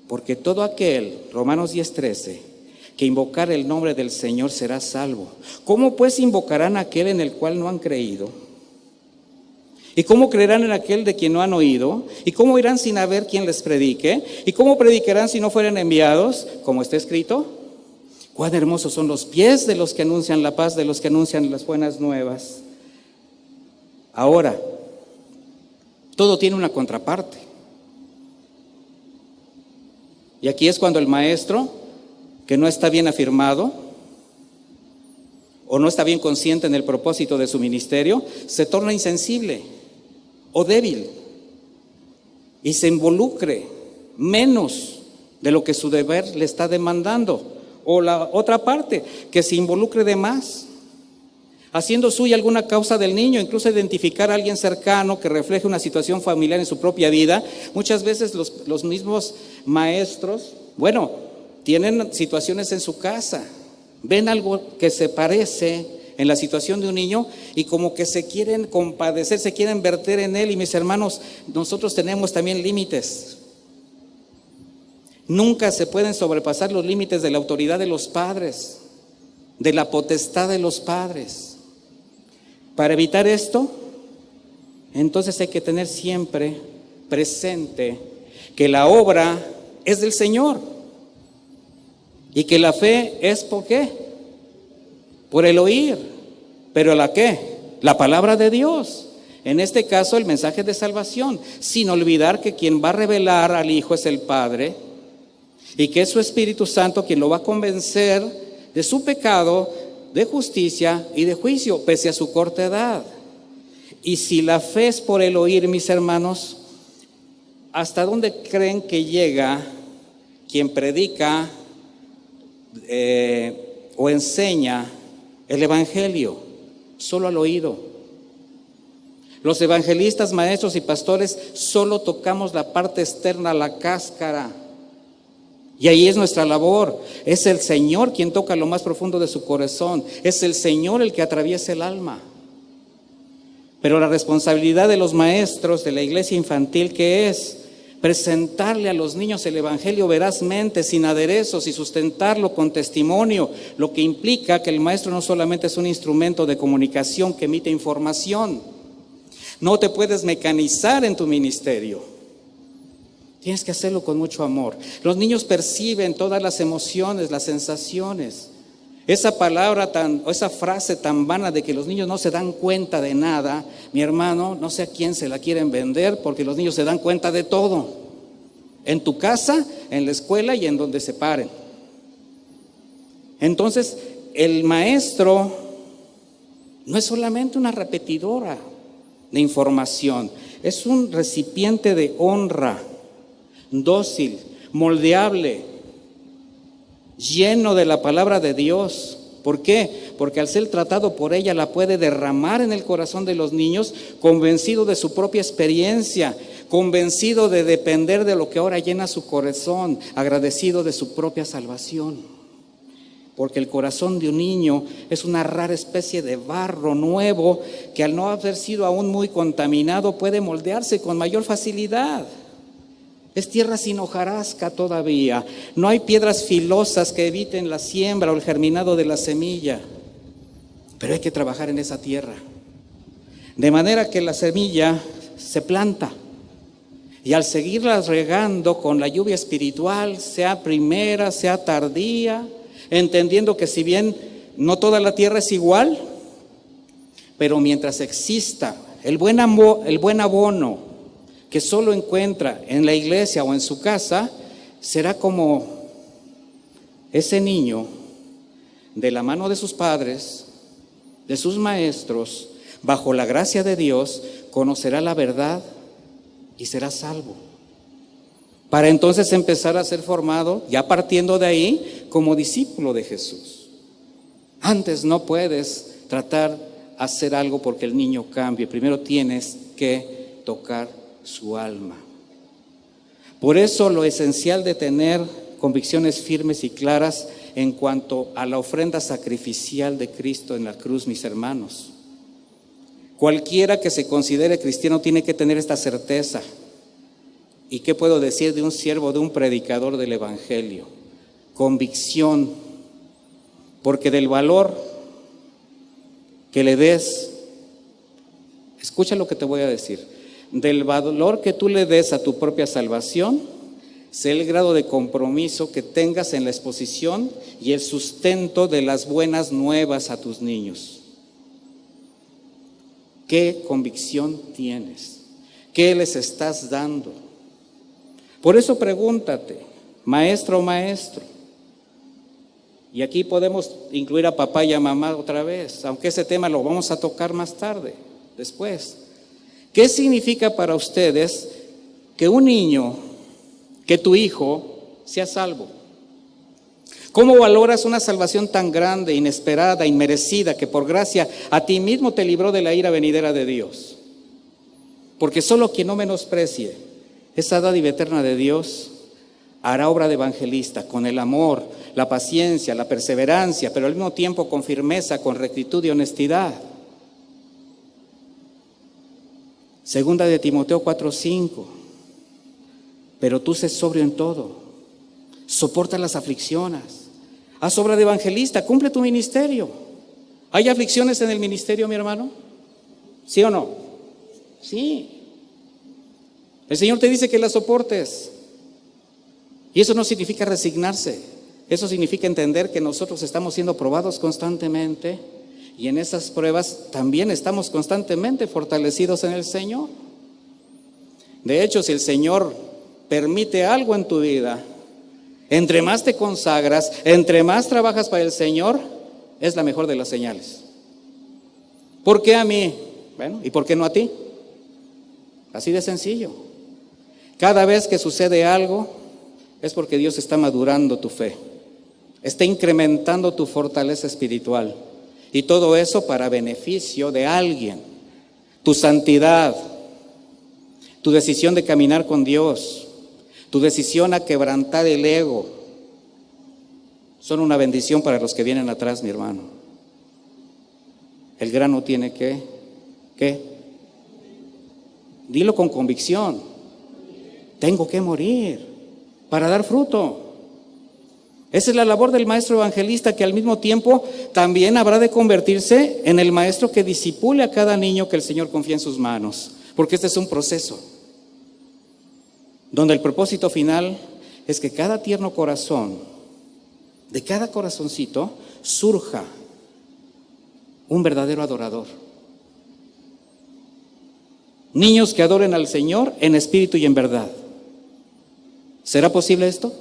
Porque todo aquel, Romanos 10:13, que invocar el nombre del Señor será salvo. ¿Cómo pues invocarán a aquel en el cual no han creído? ¿Y cómo creerán en aquel de quien no han oído? ¿Y cómo irán sin haber quien les predique? ¿Y cómo predicarán si no fueran enviados? Como está escrito, cuán hermosos son los pies de los que anuncian la paz, de los que anuncian las buenas nuevas. Ahora, todo tiene una contraparte. Y aquí es cuando el maestro, que no está bien afirmado o no está bien consciente en el propósito de su ministerio, se torna insensible o débil y se involucre menos de lo que su deber le está demandando. O la otra parte, que se involucre de más, haciendo suya alguna causa del niño, incluso identificar a alguien cercano que refleje una situación familiar en su propia vida. Muchas veces los mismos maestros, tienen situaciones en su casa, ven algo que se parece en la situación de un niño y como que se quieren compadecer, se quieren verter en él. Y mis hermanos, nosotros tenemos también límites. Nunca se pueden sobrepasar los límites de la autoridad de los padres, de la potestad de los padres. Para evitar esto, entonces hay que tener siempre presente que la obra es del Señor y que la fe es ¿por qué? Por el oír. ¿Pero la qué? La palabra de Dios. En este caso el mensaje de salvación, sin olvidar que quien va a revelar al Hijo es el Padre y que es su Espíritu Santo quien lo va a convencer de su pecado, de justicia y de juicio, pese a su corta edad. Y si la fe es por el oír, mis hermanos, ¿hasta dónde creen que llega quien predica o enseña el Evangelio? Solo al oído. Los evangelistas, maestros y pastores solo tocamos la parte externa, la cáscara. Y ahí es nuestra labor. Es el Señor quien toca lo más profundo de su corazón. Es el Señor el que atraviesa el alma. Pero la responsabilidad de los maestros de la iglesia infantil, ¿qué es? Presentarle a los niños el Evangelio verazmente, sin aderezos, y sustentarlo con testimonio, lo que implica que el maestro no solamente es un instrumento de comunicación que emite información. No te puedes mecanizar en tu ministerio. Tienes que hacerlo con mucho amor. Los niños perciben todas las emociones, las sensaciones. Esa palabra o esa frase tan vana de que los niños no se dan cuenta de nada, mi hermano, no sé a quién se la quieren vender, porque los niños se dan cuenta de todo. En tu casa, en la escuela y en donde se paren. Entonces, el maestro no es solamente una repetidora de información, es un recipiente de honra, dócil, moldeable, lleno de la palabra de Dios. ¿Por qué? Porque al ser tratado por ella la puede derramar en el corazón de los niños, convencido de su propia experiencia, convencido de depender de lo que ahora llena su corazón, agradecido de su propia salvación. Porque el corazón de un niño es una rara especie de barro nuevo que al no haber sido aún muy contaminado puede moldearse con mayor facilidad. Es tierra sin hojarasca todavía. No hay piedras filosas que eviten la siembra o el germinado de la semilla. Pero hay que trabajar en esa tierra. De manera que la semilla se planta. Y al seguirla regando con la lluvia espiritual, sea primera, sea tardía, entendiendo que si bien no toda la tierra es igual, pero mientras exista el buen abono que solo encuentra en la iglesia o en su casa, será como ese niño de la mano de sus padres, de sus maestros, bajo la gracia de Dios, conocerá la verdad y será salvo. Para entonces empezar a ser formado, ya partiendo de ahí, como discípulo de Jesús. Antes no puedes tratar de hacer algo porque el niño cambie. Primero tienes que tocar su alma. Por eso lo esencial de tener convicciones firmes y claras en cuanto a la ofrenda sacrificial de Cristo en la cruz, mis hermanos. Cualquiera que se considere cristiano tiene que tener esta certeza. ¿Y qué puedo decir de un siervo, de un predicador del Evangelio? Convicción, porque del valor que le des, escucha lo que te voy a decir, del valor que tú le des a tu propia salvación, sé el grado de compromiso que tengas en la exposición y el sustento de las buenas nuevas a tus niños. ¿Qué convicción tienes? ¿Qué les estás dando? Por eso pregúntate, maestro o maestro, y aquí podemos incluir a papá y a mamá otra vez, aunque ese tema lo vamos a tocar más tarde, después. ¿Qué significa para ustedes que un niño, que tu hijo, sea salvo? ¿Cómo valoras una salvación tan grande, inesperada, inmerecida, que por gracia a ti mismo te libró de la ira venidera de Dios? Porque solo quien no menosprecie esa dádiva eterna de Dios hará obra de evangelista con el amor, la paciencia, la perseverancia, pero al mismo tiempo con firmeza, con rectitud y honestidad. Segunda de Timoteo 4:5. Pero tú sé sobrio en todo, soporta las aflicciones, haz obra de evangelista, cumple tu ministerio. ¿Hay aflicciones en el ministerio, mi hermano? ¿Sí o no? Sí. El Señor te dice que las soportes. Y eso no significa resignarse. Eso significa entender que nosotros estamos siendo probados constantemente y en esas pruebas también estamos constantemente fortalecidos en el Señor. De hecho, si el Señor permite algo en tu vida, entre más te consagras, entre más trabajas para el Señor, es la mejor de las señales. ¿Por qué a mí? Bueno, ¿y por qué no a ti? Así de sencillo. Cada vez que sucede algo, es porque Dios está madurando tu fe, está incrementando tu fortaleza espiritual. Y todo eso para beneficio de alguien. Tu santidad, tu decisión de caminar con Dios, tu decisión a quebrantar el ego, son una bendición para los que vienen atrás, mi hermano. El grano tiene que, ¿qué? Dilo con convicción. Tengo que morir para dar fruto. Esa es la labor del maestro evangelista, que al mismo tiempo también habrá de convertirse en el maestro que discipule a cada niño que el Señor confía en sus manos. Porque este es un proceso donde el propósito final es que cada tierno corazón, de cada corazoncito, surja un verdadero adorador. Niños que adoren al Señor en espíritu y en verdad. ¿Será posible esto?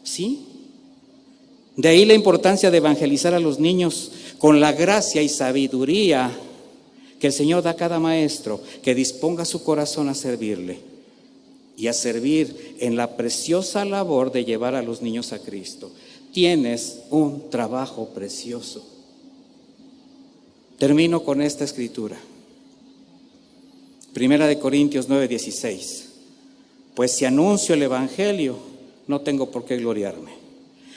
Sí. De ahí la importancia de evangelizar a los niños con la gracia y sabiduría que el Señor da a cada maestro, que disponga su corazón a servirle y a servir en la preciosa labor de llevar a los niños a Cristo. Tienes un trabajo precioso. Termino con esta escritura. 1 Corintios 9:16. Pues si anuncio el evangelio, no tengo por qué gloriarme,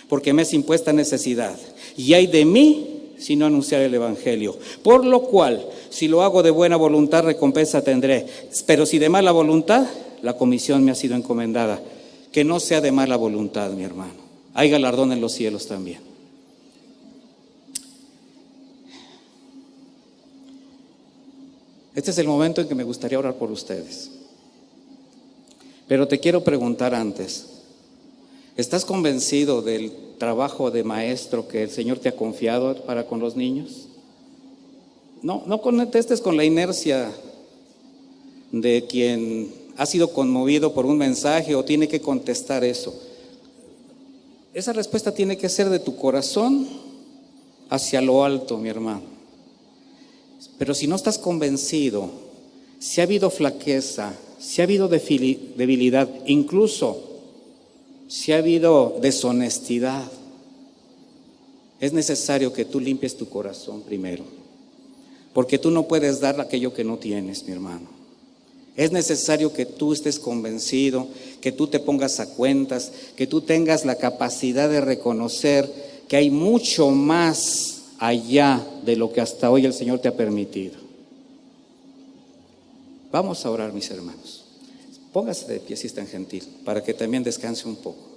porque me es impuesta necesidad, y ay de mí si no anunciar el evangelio. Por lo cual, si lo hago de buena voluntad, recompensa tendré, pero si de mala voluntad, la comisión me ha sido encomendada. Que no sea de mala voluntad, mi hermano. Hay galardón en los cielos también. Este es el momento en que me gustaría orar por ustedes. Pero te quiero preguntar antes, ¿estás convencido del trabajo de maestro que el Señor te ha confiado para con los niños? No contestes con la inercia de quien ha sido conmovido por un mensaje o tiene que contestar eso. Esa respuesta tiene que ser de tu corazón hacia lo alto, mi hermano. Pero si no estás convencido, si ha habido flaqueza, si ha habido debilidad, incluso si ha habido deshonestidad, es necesario que tú limpies tu corazón primero, porque tú no puedes dar aquello que no tienes, mi hermano. Es necesario que tú estés convencido, que tú te pongas a cuentas, que tú tengas la capacidad de reconocer que hay mucho más allá de lo que hasta hoy el Señor te ha permitido. Vamos a orar, mis hermanos. Póngase de pie si es tan gentil, para que también descanse un poco.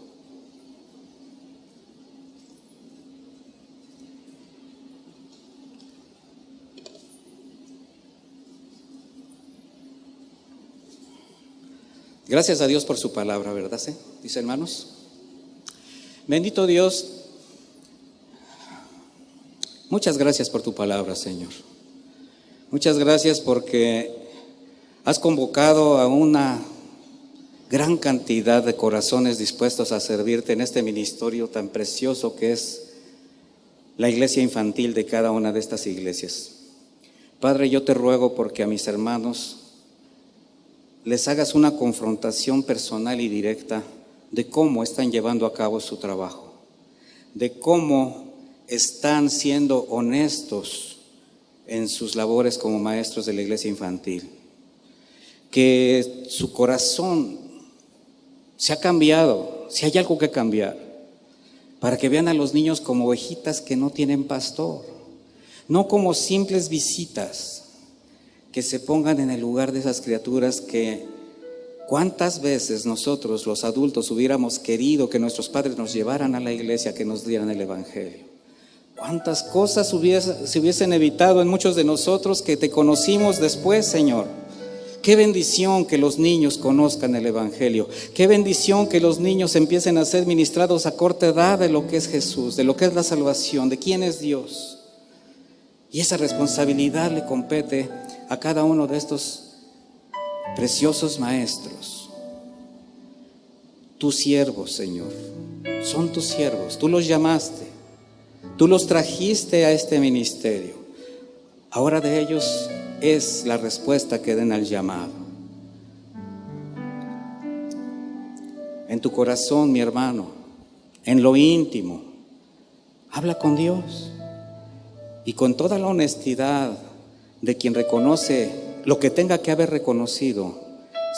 Gracias a Dios por su palabra, ¿verdad? ¿Sí? Dice, hermanos. Bendito Dios, muchas gracias por tu palabra, Señor. Muchas gracias porque has convocado a una gran cantidad de corazones dispuestos a servirte en este ministerio tan precioso que es la iglesia infantil de cada una de estas iglesias. Padre, yo te ruego porque a mis hermanos les hagas una confrontación personal y directa de cómo están llevando a cabo su trabajo, de cómo están siendo honestos en sus labores como maestros de la iglesia infantil. Que su corazón se ha cambiado, si hay algo que cambiar, para que vean a los niños como ovejitas que no tienen pastor, no como simples visitas, que se pongan en el lugar de esas criaturas que ¿Cuántas veces nosotros, los adultos, hubiéramos querido que nuestros padres nos llevaran a la iglesia, que nos dieran el evangelio? ¿Cuántas cosas se hubiesen evitado en muchos de nosotros que te conocimos después, Señor? Qué bendición que los niños conozcan el evangelio. Qué bendición que los niños empiecen a ser ministrados a corta edad de lo que es Jesús, de lo que es la salvación, de quién es Dios. Y esa responsabilidad le compete a cada uno de estos preciosos maestros. Tus siervos, Señor, son tus siervos. Tú los llamaste, tú los trajiste a este ministerio. Ahora de ellos es la respuesta que den al llamado. En tu corazón, mi hermano, en lo íntimo, habla con Dios y con toda la honestidad de quien reconoce lo que tenga que haber reconocido,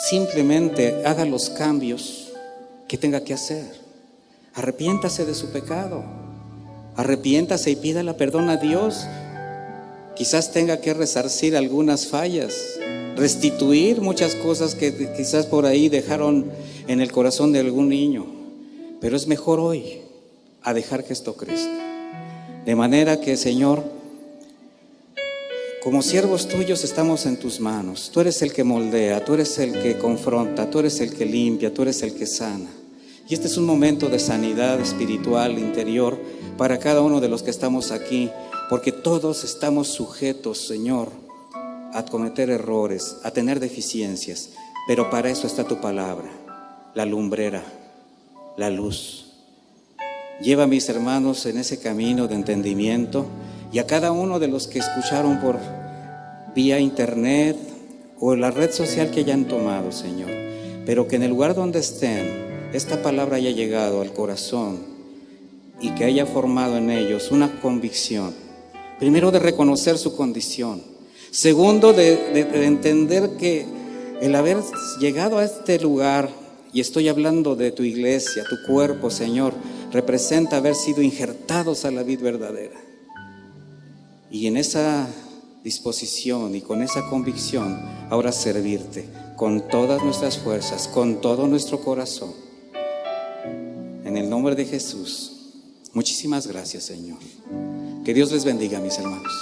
simplemente haga los cambios que tenga que hacer. Arrepiéntase de su pecado, arrepiéntase y pídale perdón a Dios. Quizás tenga que resarcir algunas fallas, restituir muchas cosas que quizás por ahí dejaron en el corazón de algún niño, pero es mejor hoy a dejar que esto crezca. De manera que, Señor, como siervos tuyos estamos en tus manos. Tú eres el que moldea, tú eres el que confronta, tú eres el que limpia, tú eres el que sana. Y este es un momento de sanidad espiritual, interior, para cada uno de los que estamos aquí, porque todos estamos sujetos, Señor, a cometer errores, a tener deficiencias, pero para eso está tu palabra, la lumbrera, la luz. Lleva a mis hermanos en ese camino de entendimiento, y a cada uno de los que escucharon por vía internet o la red social que hayan tomado, Señor, pero que en el lugar donde estén, esta palabra haya llegado al corazón y que haya formado en ellos una convicción, primero de reconocer su condición, segundo de entender que el haber llegado a este lugar, y estoy hablando de tu iglesia, tu cuerpo, Señor, representa haber sido injertados a la vid verdadera. Y en esa disposición y con esa convicción, ahora servirte con todas nuestras fuerzas, con todo nuestro corazón. En el nombre de Jesús, muchísimas gracias, Señor. Que Dios les bendiga, mis hermanos.